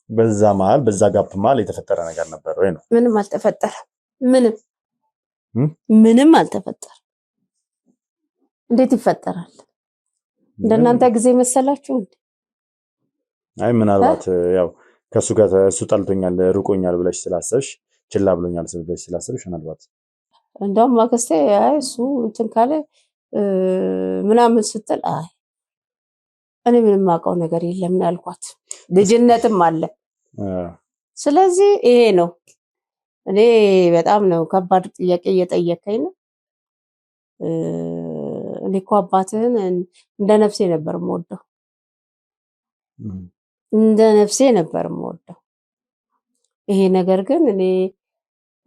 Speaker 2: በዛ መሀል በዛ ጋፕ መሀል የተፈጠረ ነገር ነበር ወይ ነው?
Speaker 1: ምንም አልተፈጠረም። ምንም አልተፈጠረም። እንዴት ይፈጠራል? እንደናንተ ጊዜ መሰላችሁ?
Speaker 2: አይ ምናልባት ያው ከሱ ጋር እሱ ጠልቶኛል ርቆኛል ብለሽ ስላሰብሽ ችላ ብሎኛል ብለሽ ስላሰብሽ ምናልባት
Speaker 1: እንደውም አክስቴ አይ እሱ እንትን ካለ ምናምን ስትል አይ እኔ ምንም አውቀው ነገር የለም ነው ያልኳት። ልጅነትም አለ። ስለዚህ ይሄ ነው። እኔ በጣም ነው ከባድ ጥያቄ እየጠየቀኝ ነው። እኔ እኮ አባትህን እንደ ነፍሴ ነበር የምወደው፣ እንደ ነፍሴ ነበር የምወደው። ይሄ ነገር ግን እኔ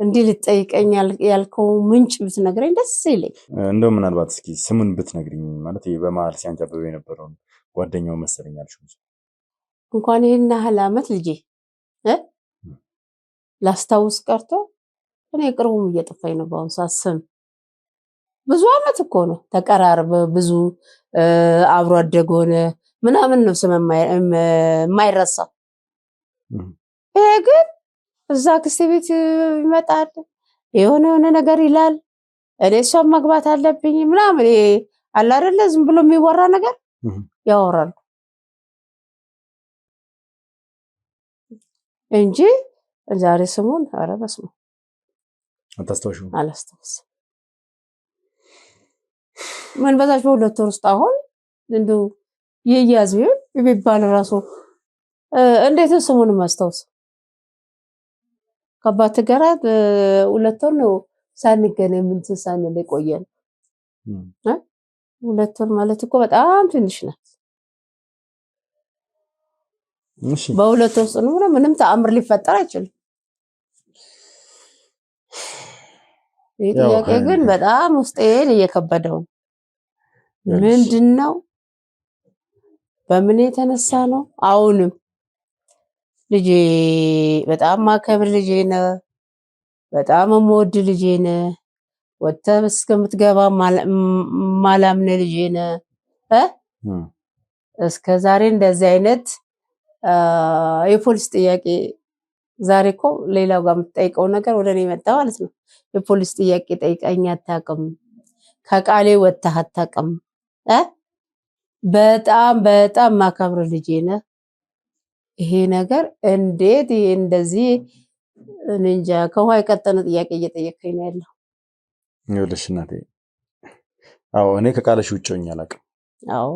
Speaker 1: እንዲህ ልጠይቀኝ ያልከው ምንጭ ብትነግረኝ ደስ ይለኝ።
Speaker 2: እንደው ምናልባት እስኪ ስሙን ብትነግሪኝ። ማለት በመሀል ሲያንጃብበው የነበረውን ጓደኛው መሰለኝ አልሽው።
Speaker 1: እንኳን ይሄን ያህል ዓመት ልጄ ላስታውስ ቀርቶ እኔ ቅርቡም እየጠፋኝ ነው በአሁኑ ሰዓት። ስም ብዙ ዓመት እኮ ነው ተቀራርበ ብዙ አብሮ አደግ ሆነ ምናምን ነው ስም የማይረሳው። ይሄ ግን እዛ አክስቴ ቤት ይመጣል የሆነ ነገር ይላል። እኔ እሷን መግባት አለብኝ ምናምን አለ አይደለ? ዝም ብሎ የሚወራ ነገር ያወራሉ እንጂ ዛሬ ስሙን ኧረ በስመ አብ
Speaker 2: አታስታውሽም?
Speaker 1: አላስታውስም። ምን በዛች በ2 ወር ውስጥ አሁን እንደው ይያዝ ቢባል ራሱ እንዴት ስሙን ማስታወስ? ከአባት ጋር 2 ወር ነው ሳንገናኝ ምን ሳንል ቆየን። 2 ወር ማለት እኮ በጣም ትንሽ ናት።
Speaker 2: እሺ
Speaker 1: በ2 ወር ውስጥ ነው ምንም ተአምር ሊፈጠር አይችልም። ይህ ጥያቄ ግን በጣም ውስጤን እየከበደው ምንድነው? በምን የተነሳ ነው? አሁንም ልጄ በጣም ማከብር ልጄ ነው። በጣም የምወድ ልጄ ነው። ወጥተህ እስከምትገባ ማላምነ ልጄ ነው። እስከ ዛሬ እንደዚህ አይነት የፖሊስ ጥያቄ ዛሬ እኮ ሌላው ጋር የምትጠይቀው ነገር ወደ እኔ መጣ ማለት ነው። የፖሊስ ጥያቄ ጠይቀኝ አታውቅም። ከቃሌ ወጥተህ አታውቅም። በጣም በጣም ማከብር ልጄ ነህ። ይሄ ነገር እንዴት ይሄ እንደዚህ እንጃ ከውሃ የቀጠነ ጥያቄ እየጠየቀኝ ነው ያለው።
Speaker 2: ይኸውልሽ እናቴ፣ አዎ እኔ ከቃልሽ ውጭ ሆኜ አላውቅም።
Speaker 1: አዎ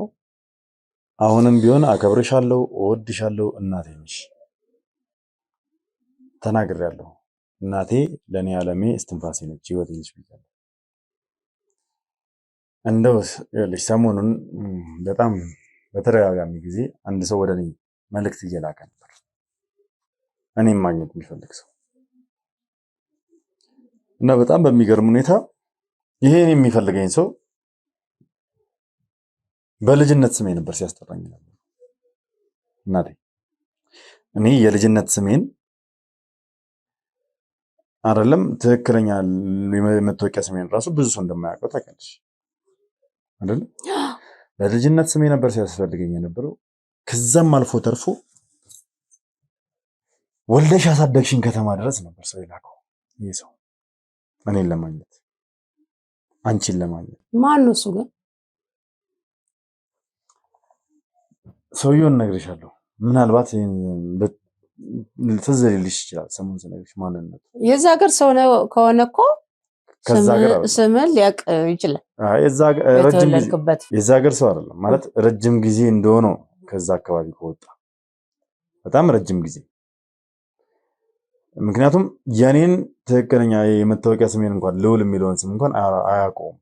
Speaker 2: አሁንም ቢሆን አከብርሻለሁ፣ እወድሻለሁ። እናቴ ነሽ፣ ተናግሬያለሁ። እናቴ ለእኔ ዓለሜ እስትንፋሴ ነች፣ ህይወቴ ነች ብያለሁ። እንደው ይኸውልሽ ሰሞኑን በጣም በተደጋጋሚ ጊዜ አንድ ሰው ወደ እኔ መልእክት እየላከ ነበር፣ እኔም ማግኘት የሚፈልግ ሰው እና በጣም በሚገርም ሁኔታ ይሄን የሚፈልገኝ ሰው በልጅነት ስሜ ነበር ሲያስጠራኝ ነበር። እናቴ እኔ የልጅነት ስሜን አይደለም ትክክለኛ የመታወቂያ ስሜን ራሱ ብዙ ሰው እንደማያውቀው ታውቂያለሽ አይደል? በልጅነት ስሜ ነበር ሲያስፈልገኝ የነበረው። ከዛም አልፎ ተርፎ ወልደሽ ያሳደግሽኝ ከተማ ድረስ ነበር ሰው የላከው። ይሄ ሰው እኔን ለማግኘት አንቺን ለማግኘት።
Speaker 1: ማን ነው እሱ ግን?
Speaker 2: ሰውየውን እነግርሻለሁ። ምናልባት ትዝ ሊልሽ ይችላል። ስሙን ስነግርሽ ማንነቱ
Speaker 1: የዛ ሀገር ሰው ከሆነ እኮ ስምን ሊያውቅ ይችላል።
Speaker 2: የዛ ሀገር ሰው አይደለም ማለት ረጅም ጊዜ እንደሆነው ከዛ አካባቢ ከወጣ በጣም ረጅም ጊዜ። ምክንያቱም የኔን ትክክለኛ የመታወቂያ ስሜን እንኳን ልውል የሚለውን ስም እንኳን አያውቀውም።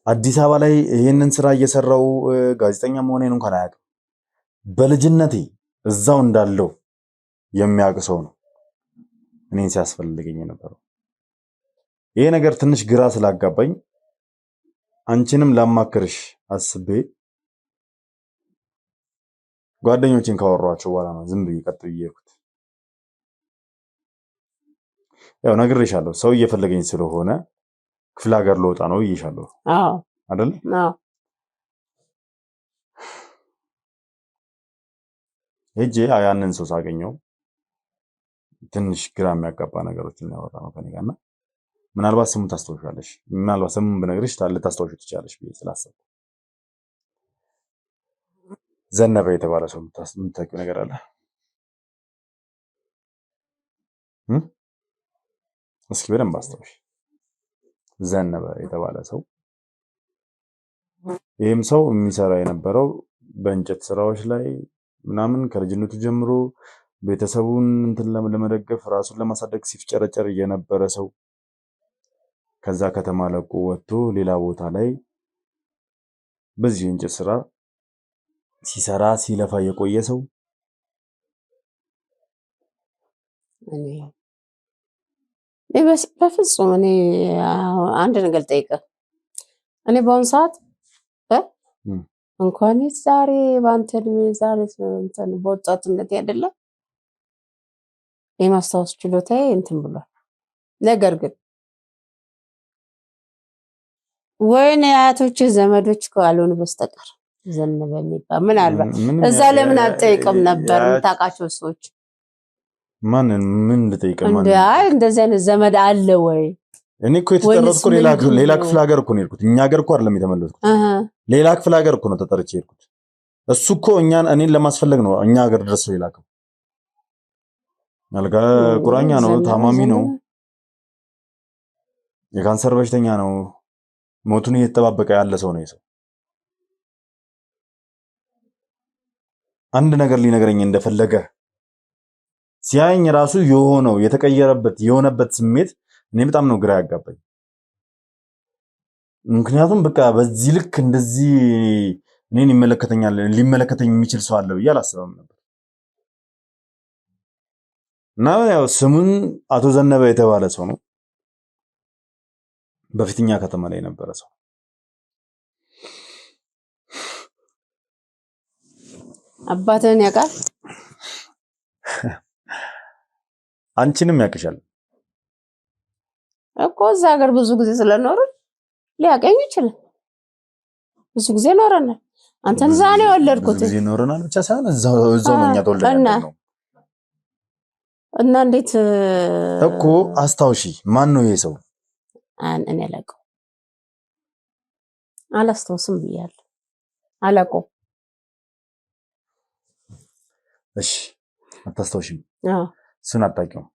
Speaker 2: አዲስ አበባ ላይ ይሄንን ስራ እየሰራው ጋዜጠኛ መሆኔን እንኳን አያውቅም። በልጅነቴ እዛው እንዳለው የሚያውቅ ሰው ነው እኔን ሲያስፈልገኝ የነበረው። ይሄ ነገር ትንሽ ግራ ስላጋባኝ አንቺንም ላማክርሽ አስቤ ጓደኞቼን ካወሯቸው በኋላ ነው ዝም ብዬ ቀጥ ብዬ የሄድኩት። ያው ነግሬሻለሁ፣ ሰው እየፈለገኝ ስለሆነ ክፍለ ሀገር ልወጣ ነው ብዬሻለሁ አይደል? ሄጄ ያንን ሰው ሳገኘው ትንሽ ግራ የሚያጋባ ነገሮችን ያወራ ነው ከኔ ጋርና ምናልባት ስሙን ታስታውሻለሽ፣ ምናልባት ስሙን ብነግርሽ ልታስታውሺው ትችላለሽ ብዬ ስላሰብኩ። ዘነበ የተባለ ሰው የምታውቂው ነገር አለ? እስኪ በደንብ አስታውሽ። ዘነበ የተባለ ሰው። ይህም ሰው የሚሰራ የነበረው በእንጨት ስራዎች ላይ ምናምን ከልጅነቱ ጀምሮ ቤተሰቡን እንትን ለመደገፍ ራሱን ለማሳደግ ሲፍጨረጨር የነበረ ሰው ከዛ ከተማ ለቆ ወጥቶ ሌላ ቦታ ላይ በዚህ እንጨት ስራ ሲሰራ ሲለፋ የቆየ ሰው።
Speaker 1: በፍጹም እኔ አንድ ነገር ጠይቀህ እኔ በአሁኑ ሰዓት እንኳን ዛሬ በአንተ እድሜ ዛሬ እንትን በወጣትነት አይደለም የማስታወስ ችሎታዬ እንትን ብሏል። ነገር ግን ወይኔ አያቶች ዘመዶች ካልሆኑ በስተቀር ዘነበ የሚባል ምናልባት እዛ ለምን አልጠይቅም ነበር? የምታውቃቸው ሰዎች
Speaker 2: ማንን ምን ልጠይቅም?
Speaker 1: አይ እንደዚህ አይነት ዘመድ አለ ወይ?
Speaker 2: እኔ እኮ የተጠራሁት ሌላ ክፍለ ሀገር እኮ ነው የሄድኩት። እኛ ሀገር እኮ አይደለም የተመለስኩት። ሌላ ክፍለ ሀገር እኮ ነው ተጠርቼ የሄድኩት። እሱ እኮ እኔን ለማስፈለግ ነው እኛ ሀገር ድረስ የላከው። አልጋ ቁራኛ ነው፣ ታማሚ ነው፣ የካንሰር በሽተኛ ነው። ሞቱን እየተጠባበቀ ያለ ሰው ነው የሰው አንድ ነገር ሊነግረኝ እንደፈለገ ሲያየኝ ራሱ የሆነበት ስሜት እኔ በጣም ነው ግራ ያጋባኝ። ምክንያቱም በቃ በዚህ ልክ እንደዚህ እኔን ሊመለከተኝ የሚችል ሰው አለ ብዬ አላስብም ነበር። እና ያው ስሙን አቶ ዘነበ የተባለ ሰው ነው። በፊትኛ ከተማ ላይ የነበረ ሰው
Speaker 1: አባትህን ያውቃል?
Speaker 2: አንቺንም ያውቅሻል
Speaker 1: እኮ እዛ ሀገር ብዙ ጊዜ ስለኖሩ ሊያገኝ ይችላል። ብዙ ጊዜ ኖረናል። አንተን እዛ ነው የወለድኩት።
Speaker 2: ብዙ ጊዜ ኖረናል ብቻ ሳይሆን እዛው ነው እኛ ተወልደን ነው።
Speaker 1: እና እንዴት
Speaker 2: እኮ አስታውሺ፣ ማን ነው ይሄ ሰው?
Speaker 1: እኔ አላስታውስም ብያለሁ። አላውቀውም።
Speaker 2: እሺ አታስታውሽም? እሱን አታውቂውም?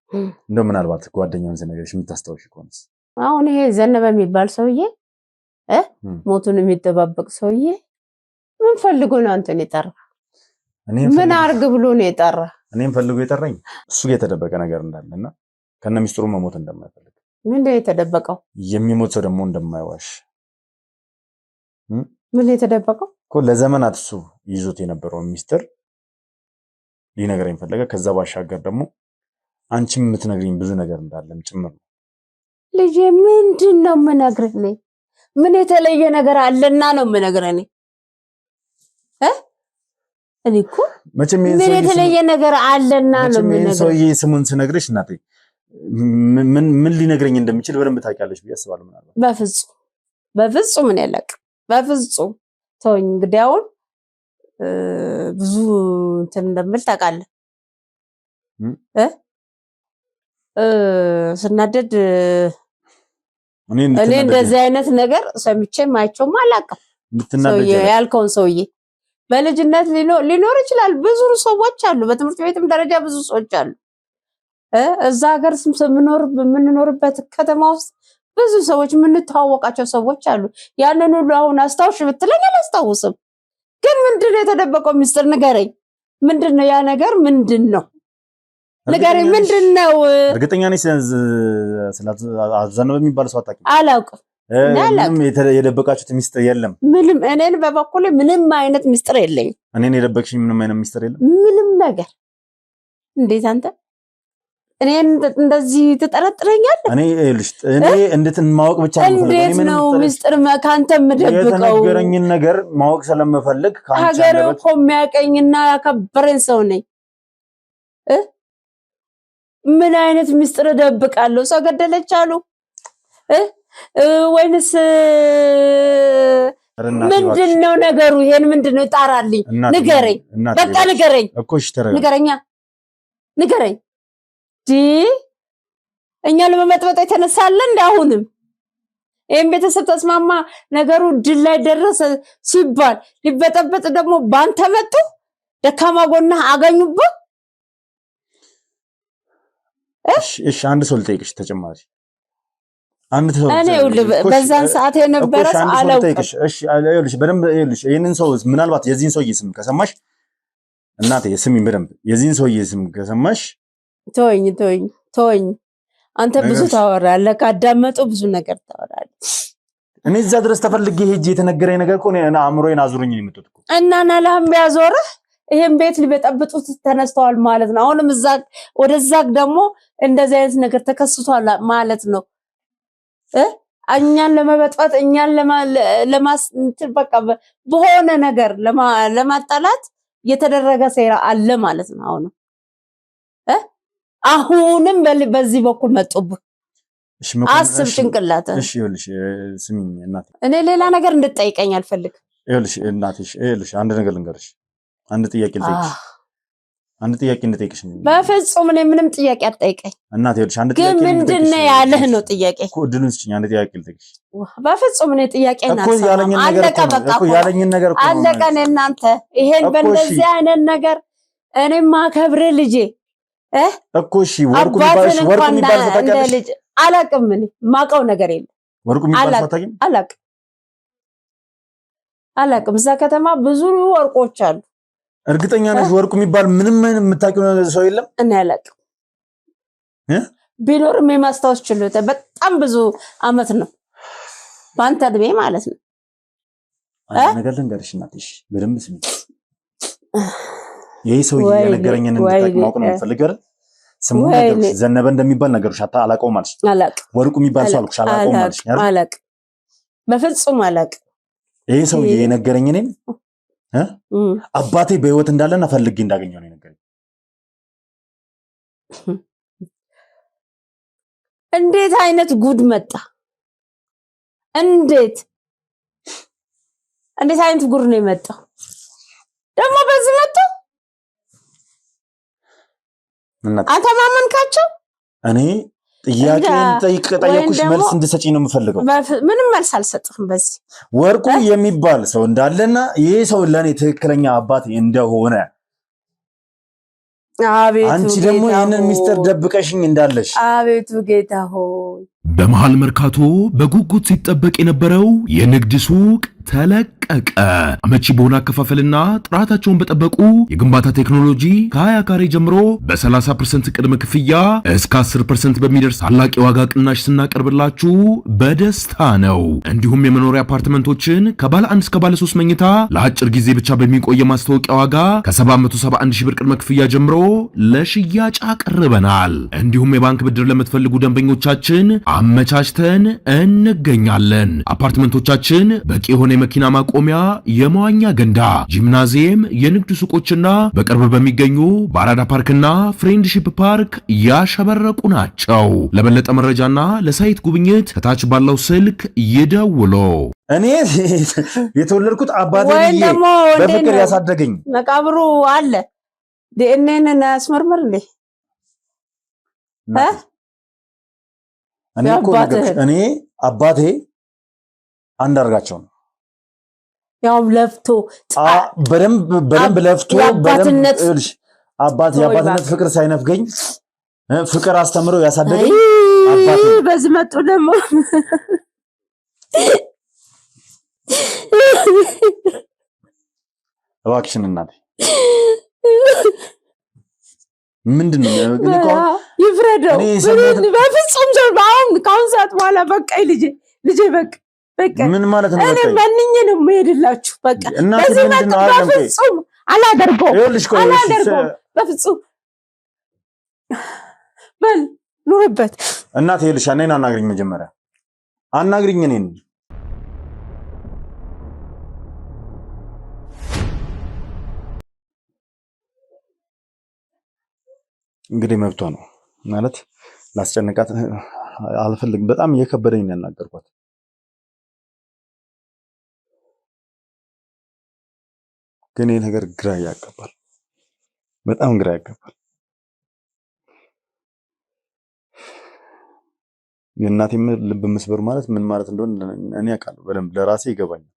Speaker 2: እንደው ምናልባት ጓደኛውን ስነግርሽ የምታስታውሽ ከሆነስ?
Speaker 1: አሁን ይሄ ዘነበ የሚባል ሰውዬ ሞቱን የሚጠባበቅ ሰውዬ ምን ፈልጎ ነው አንተን የጠራ? ምን አርግ ብሎ ነው የጠራ?
Speaker 2: እኔም ፈልጎ የጠራኝ እሱ ጋር የተደበቀ ነገር እንዳለና ከነ ሚስጥሩ መሞት እንደማይፈልግ።
Speaker 1: ምንድን ነው የተደበቀው?
Speaker 2: የሚሞት ሰው ደግሞ እንደማይዋሽ።
Speaker 1: ምን የተደበቀው?
Speaker 2: እኮ ለዘመናት እሱ ይዞት የነበረው ሚስጥር ሊነግረኝ ፈለገ። ከዛ ባሻገር ደግሞ አንቺም የምትነግሪኝ ብዙ ነገር እንዳለም ጭምር ነው።
Speaker 1: ልጄ ምንድን ነው የምነግርህ? ምን የተለየ ነገር አለና ነው የምነግርህ? እኔ እኮ ምን የተለየ ነገር አለና ነው የምነግርህ?
Speaker 2: ሰውዬ ስሙን ስነግርሽ እናቴ ምን ሊነግረኝ እንደሚችል በደንብ ታውቂያለሽ ብዬ አስባለሁ። ምናልባት
Speaker 1: በፍጹም ምን ያለቅ በፍጹም ተወኝ። እንግዲህ አሁን ብዙ እንትን እንደምል ታውቃለህ። ስናደድ እኔ እንደዚህ አይነት ነገር ሰምቼም አይቼውም አላውቅም። ያልከውን ሰውዬ በልጅነት ሊኖር ይችላል። ብዙ ሰዎች አሉ፣ በትምህርት ቤትም ደረጃ ብዙ ሰዎች አሉ። እዛ ሀገር የምንኖርበት ከተማ ውስጥ ብዙ ሰዎች የምንተዋወቃቸው ሰዎች አሉ። ያንን ሁሉ አሁን አስታውሽ ብትለኝ አላስታውስም። ግን ምንድነው የተደበቀው ሚስጥር? ንገረኝ። ምንድነው ያ ነገር? ምንድነው? ንገረኝ። ምንድነው?
Speaker 2: እርግጠኛ ነኝ ዘነበ የሚባል ሰው አታውቂም?
Speaker 1: አላውቅም።
Speaker 2: ምንም የደበቃችሁት ሚስጥር የለም?
Speaker 1: ምንም። እኔን በበኩሌ ምንም አይነት ሚስጥር የለኝም።
Speaker 2: እኔን የደበቅሽኝ ምንም አይነት ሚስጥር የለም?
Speaker 1: ምንም ነገር። እንዴት አንተ እኔን እንደዚህ ትጠረጥረኛለህ?
Speaker 2: እኔ እንድትማወቅ ብቻ ነው።
Speaker 1: እንዴት ነው ሚስጥር ካንተ የምደብቀው?
Speaker 2: የተነገረኝን ነገር ማወቅ ስለምፈልግ
Speaker 1: ሀገር እኮ የሚያቀኝና ያከበረኝ ሰው ነኝ። ምን አይነት ሚስጥር እደብቃለሁ? ሰው ገደለች አሉ ወይንስ ምንድነው ነገሩ? ይሄን ምንድነው? ጣራልኝ፣ ንገረኝ። በቃ ንገረኝ እኮ። እሺ ንገረኛ፣ ንገረኝ። እኛ ለመመጥበጥ የተነሳለ እንደ አሁንም ይሄን ቤተሰብ ተስማማ ነገሩ ድል ላይ ደረሰ ሲባል ሊበጠበጥ ደግሞ ባንተ መጡ። ደካማ ጎና አገኙበት።
Speaker 2: እሺ አንድ ሰው ልጠይቅሽ ተጨማሪ አንድ ሰው
Speaker 1: እኔ በዛን ሰዓት የነበረ አላውቅም።
Speaker 2: እሺ አይልሽ በደንብ አይልሽ። ይሄንን ሰው ምናልባት የዚህን ሰውዬ ስም ከሰማሽ እናቴ ስሚኝ በደንብ የዚህን ሰውዬ ስም ከሰማሽ ተወኝ። አንተ ብዙ ታወራለህ፣ ካዳመጡ ብዙ ነገር ታወራለህ። እኔ እዛ ድረስ ተፈልጌ ሄጄ የተነገረኝ ነገር እኮ እኔ አእምሮዬን አዙሩኝ ነው የምትጥቁ
Speaker 1: እና ናላም ያዞርህ ይሄን ቤት ሊበጠብጡት ተነስተዋል ማለት ነው። አሁንም እዛ ወደዛ ደግሞ እንደዚህ አይነት ነገር ተከስቷል ማለት ነው። እኛን ለመበጥበጥ እኛን በቃ በሆነ ነገር ለማጣላት የተደረገ ሴራ አለ ማለት ነው። አሁንም በዚህ በኩል መጡብህ። አስብ ጭንቅላት።
Speaker 2: እሺ ይኸውልሽ ስሚኝ እናቴ፣
Speaker 1: እኔ ሌላ ነገር እንድትጠይቀኝ አልፈልግም።
Speaker 2: ይኸውልሽ እናትሽ፣ ይኸውልሽ አንድ ነገር ልንገርሽ፣ አንድ ጥያቄ ልጠይቅሽ፣ አንድ ጥያቄ እንድጠይቅሽ።
Speaker 1: በፍጹም እኔ ምንም ጥያቄ አትጠይቀኝ
Speaker 2: እናቴ። ይኸውልሽ አንድ ጥያቄ
Speaker 1: ግን ምንድነው ያለህ ነው ጥያቄ
Speaker 2: እኮ። እድሉን ስጭኝ፣ አንድ ጥያቄ ልጠይቅሽ።
Speaker 1: በፍጹም እኔ ጥያቄ
Speaker 2: እኮ ያለኝን ነገር እኮ ያለኝን ነገር እኮ
Speaker 1: አለቀ። እናንተ ይሄን በእንደዚህ አይነት ነገር እኔም ማከብርህ ልጄ
Speaker 2: እኮ እሺ። ወርቁ የሚባል
Speaker 1: ልጅ አላቅም። እኔ የማውቀው ነገር የለም።
Speaker 2: ወርቁ የሚባል አታውቂም?
Speaker 1: አላቅም። እዛ ከተማ ብዙ ወርቆች አሉ።
Speaker 2: እርግጠኛ ነሽ? ወርቁ የሚባል ምንም አይነት የምታውቂው ሰው የለም?
Speaker 1: እኔ አላቅም። ቢኖርም የማስታወስ ችሎታ በጣም ብዙ አመት ነው፣ በአንተ እድሜ ማለት ነው።
Speaker 2: አንድ ነገር ልንገርሽ እናትሽ፣ በደንብ ስሚ። ይሄ ሰውዬ የነገረኝን እንድታውቂ ማወቅ ነው የምፈልገው አይደል? ስሙ ነገርሽ ዘነበ እንደሚባል ነገርሽ አላውቀውም አልሽ። ወርቁ የሚባል ሰው አልኩሽ አላውቀውም አልሽ።
Speaker 1: አላውቅም፣ በፍጹም አላውቅም።
Speaker 2: ይሄ ሰውዬ የነገረኝ እኔም አባቴ በህይወት እንዳለና ፈልጌ እንዳገኘው ነው የነገረኝ።
Speaker 1: እንዴት አይነት ጉድ መጣ! እንዴት አይነት ጉድ ነው የመጣው ደግሞ በዚህ መጣ። አንተ ማመንካቸው?
Speaker 2: እኔ ጥያቄን ጠየቅኩሽ፣ መልስ እንድሰጪኝ ነው የምፈልገው።
Speaker 1: ምንም መልስ አልሰጥም። በዚህ
Speaker 2: ወርቁ የሚባል ሰው እንዳለና ይሄ ሰው ለኔ ትክክለኛ አባቴ እንደሆነ አንቺ ደግሞ ይሄንን ሚስጥር ደብቀሽኝ እንዳለሽ።
Speaker 1: አቤቱ ጌታ ሆይ።
Speaker 3: በመሃል መርካቶ በጉጉት ሲጠበቅ የነበረው የንግድ ሱቅ ተለቀቀ። አመቺ በሆነ አከፋፈልና ጥራታቸውን በጠበቁ የግንባታ ቴክኖሎጂ ከ20 ካሬ ጀምሮ በ30% ቅድመ ክፍያ እስከ 10% በሚደርስ ታላቅ የዋጋ ቅናሽ ስናቀርብላችሁ በደስታ ነው። እንዲሁም የመኖሪያ አፓርትመንቶችን ከባለ 1 እስከ ባለ 3 መኝታ ለአጭር ጊዜ ብቻ በሚቆየ ማስታወቂያ ዋጋ ከ771 ሺህ ብር ቅድመ ክፍያ ጀምሮ ለሽያጭ አቅርበናል። እንዲሁም የባንክ ብድር ለምትፈልጉ ደንበኞቻችን አመቻችተን እንገኛለን። አፓርትመንቶቻችን በቂ የሆነ የመኪና ማቆሚያ፣ የመዋኛ ገንዳ፣ ጂምናዚየም፣ የንግድ ሱቆችና በቅርብ በሚገኙ በአራዳ ፓርክና ፍሬንድሺፕ ፓርክ ያሸበረቁ ናቸው። ለበለጠ መረጃና ለሳይት ጉብኝት ከታች ባለው ስልክ ይደውሉ።
Speaker 2: እኔ የተወለድኩት አባቴ በፍቅር ያሳደገኝ
Speaker 1: መቃብሩ አለ። ዲኤንኤን አስመርምር እንዴ?
Speaker 2: እኔ አባቴ አንዳርጋቸው ነው።
Speaker 1: ያው ለፍቶ
Speaker 2: በደንብ ለፍቶ የአባትነት ፍቅር ሳይነፍገኝ ፍቅር አስተምሮ ያሳደገኝ አባቴ።
Speaker 1: በዚህ መጡ ደግሞ
Speaker 2: እባክሽን እናቴ ምንድነው
Speaker 1: ይፍረደው። በፍጹም አሁን ከአሁን ሰዓት በኋላ በቃ ልጄ በቃ
Speaker 2: ምን ማለት ነው?
Speaker 1: እኔ ማንኛ ነው የምሄድላችሁ። በቃ በዚህ በፍጹም አላደርገውም። በፍጹም በል ኑርበት።
Speaker 2: እናቴ ይኸውልሽ፣ እኔን አናግሪኝ፣ መጀመሪያ አናግሪኝ እኔን። እንግዲህ መብቷ ነው ማለት ላስጨንቃት አልፈልግም። በጣም እየከበደኝ ነው ያናገርኳት። ግን ይሄ ነገር ግራ ያጋባል፣ በጣም ግራ ያጋባል። የእናቴ ልብ መስበር ማለት ምን ማለት እንደሆነ እኔ አውቃለሁ በደንብ፣ ለራሴ ይገባኛል።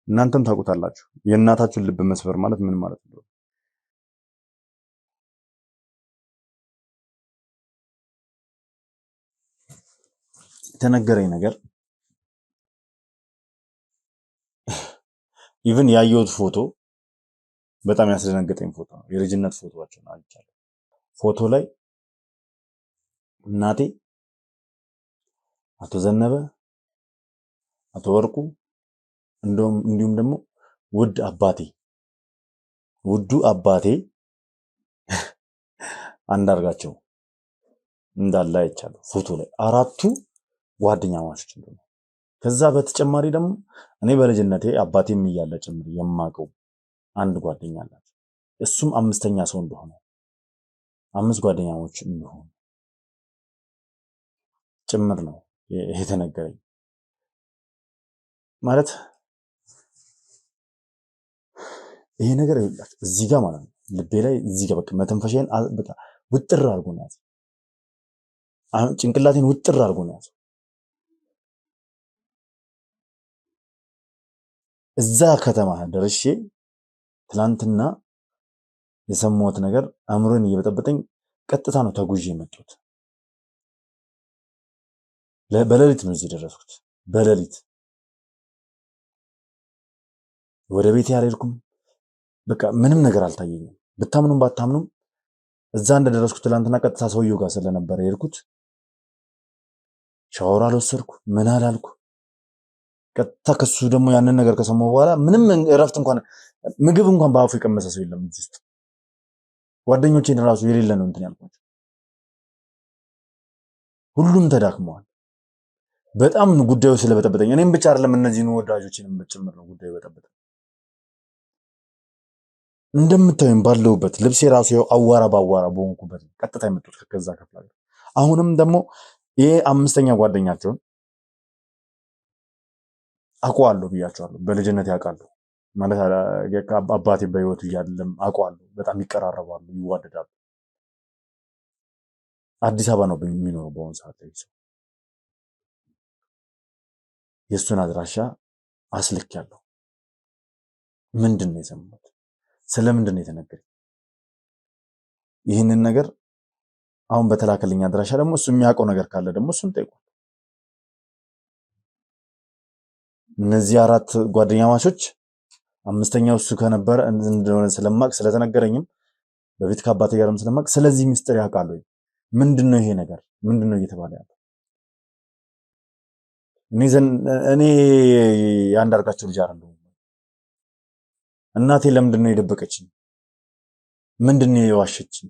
Speaker 2: እናንተም ታውቁታላችሁ የእናታችሁን ልብ መስበር ማለት ምን ማለት እንደሆነ። የተነገረኝ ነገር ኢቭን ያየሁት ፎቶ በጣም ያስደነገጠኝ ፎቶ ነው። የልጅነት ፎቶዋቸውን አይቻለሁ። ፎቶ ላይ እናቴ፣ አቶ ዘነበ፣ አቶ ወርቁ እንዲሁም ደግሞ ውዱ አባቴ አንዳርጋቸው እንዳለ አይቻለሁ ፎቶ ላይ። አራቱ ጓደኛማቾች እንደሆነ፣ ከዛ በተጨማሪ ደግሞ እኔ በልጅነቴ አባቴም እያለ ጭምር የማውቀው አንድ ጓደኛ አላቸው። እሱም 5ኛ ሰው እንደሆነ 5 ጓደኛሞች እንደሆኑ ጭምር ነው የተነገረኝ። ማለት ይሄ ነገር ይላል እዚህ ጋር ማለት ነው ልቤ ላይ እዚህ ጋር በቃ መተንፈሻዬን በቃ ውጥር አድርጎ ነው ያዘው። አሁን ጭንቅላቴን ውጥር አድርጎ ነው ያዘው። እዛ ከተማ ደርሼ ትላንትና የሰማሁት ነገር አእምሮን እየበጠበጠኝ ቀጥታ ነው ተጉዤ የመጣሁት። በሌሊት ነው እዚህ ደረስኩት። በሌሊት ወደ ቤት ያልሄድኩም። በቃ ምንም ነገር አልታየኝም። ብታምኑም ባታምኑም እዛ እንደደረስኩት ትላንትና ቀጥታ ሰውየው ጋር ስለነበረ የሄድኩት ሻወር አልወሰድኩ፣ ምን አላልኩ። ቀጥታ ከሱ ደግሞ ያንን ነገር ከሰማሁ በኋላ ምንም እረፍት እንኳን ምግብ እንኳን በአፉ የቀመሰ ሰው የለም እዚህ ውስጥ። ጓደኞቼን ራሱ የሌለ ነው እንትን ያልኳቸው። ሁሉም ተዳክመዋል። በጣም ጉዳዩ ስለበጠበጠኝ እኔም ብቻ አይደለም እነዚህን ወዳጆችንም ጭምር ነው ጉዳዩ በጠበጠኝ። እንደምታዩኝ ባለሁበት ልብሴ ራሱ አዋራ ባዋራ በሆንኩበት ቀጥታ የመጡት ከዛ ከፍላ። አሁንም ደግሞ ይሄ አምስተኛ ጓደኛቸውን አውቀዋለሁ ብያቸዋለሁ። በልጅነት ያውቃሉ ማለት አባቴ በህይወቱ እያለም አውቀዋለሁ። በጣም ይቀራረባሉ፣ ይዋደዳሉ። አዲስ አበባ ነው የሚኖረው በአሁኑ ሰዓት ላይ። የእሱን አድራሻ አስልኬያለሁ። ምንድን ነው የሰማሁት? ስለምንድን ነው የተነገረኝ? ይህንን ነገር አሁን በተላከልኝ አድራሻ ደግሞ እሱ የሚያውቀው ነገር ካለ ደግሞ እሱን ጠይቋል። እነዚህ 4 ጓደኛ ማቾች አምስተኛው እሱ ከነበረ እንደሆነ ስለማቅ ስለተነገረኝም በፊት ከአባቴ ጋርም ስለማቅ ስለዚህ ምስጢር ያውቃሉ። ምንድነው ይሄ ነገር? ምንድነው እየተባለ ያለው? እኔ ያንዳርጋቸው ልጅ አይደለሁም። እናቴ ለምንድን ነው የደበቀችኝ? ምንድን ነው የዋሸችኝ?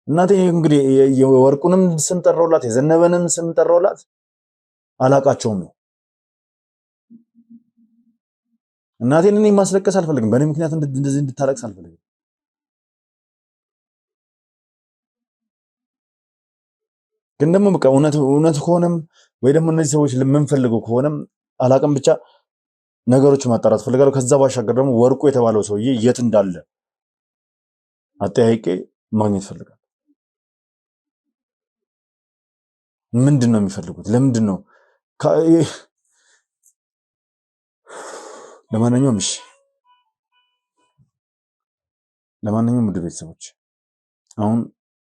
Speaker 2: እናቴ እንግዲህ የወርቁንም ስም ጠራውላት፣ የዘነበንም ስም ጠራውላት፣ አላቃቸውም ነው። እናቴን እኔ ማስለቀስ አልፈልግም። በእኔ ምክንያት እንደዚህ እንድታለቅስ አልፈልግም። ግን ደግሞ በቃ እውነት ከሆነም ወይ ደግሞ እነዚህ ሰዎች ለምንፈልገው ከሆነም አላቅም፣ ብቻ ነገሮች ማጣራት ፈልጋለሁ። ከዛ ባሻገር ደግሞ ወርቁ የተባለው ሰውዬ የት እንዳለ አጠያይቄ ማግኘት ፈልጋለሁ። ምንድን ነው የሚፈልጉት? ለምንድን ነው? ለማንኛውም ውድ ቤተሰቦች አሁን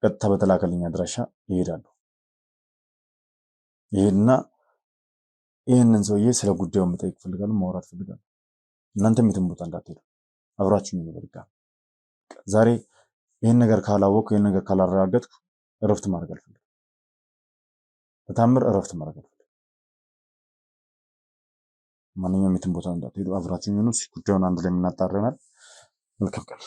Speaker 2: ቀጥታ በተላከልኝ አድራሻ ይሄዳሉ። ይሄድና ይህንን ሰውዬ ስለ ጉዳዩ መጠየቅ ፈልጋለሁ፣ ማውራት ፈልጋለሁ። እናንተም የትም ቦታ እንዳትሄዱ አብራችሁ ነው በቃ። ዛሬ ይህን ነገር ካላወቅኩ ይህን ነገር ካላረጋገጥኩ እረፍት ማድረግ አልፈልግም። በታምር እረፍት ማድረግ አልፈልግም። ማንኛውም የትም ቦታ እንዳትሄዱ አብራችሁ ነው። ጉዳዩን አንድ ላይ የምናጣራ ይሆናል። መልካም ቀን።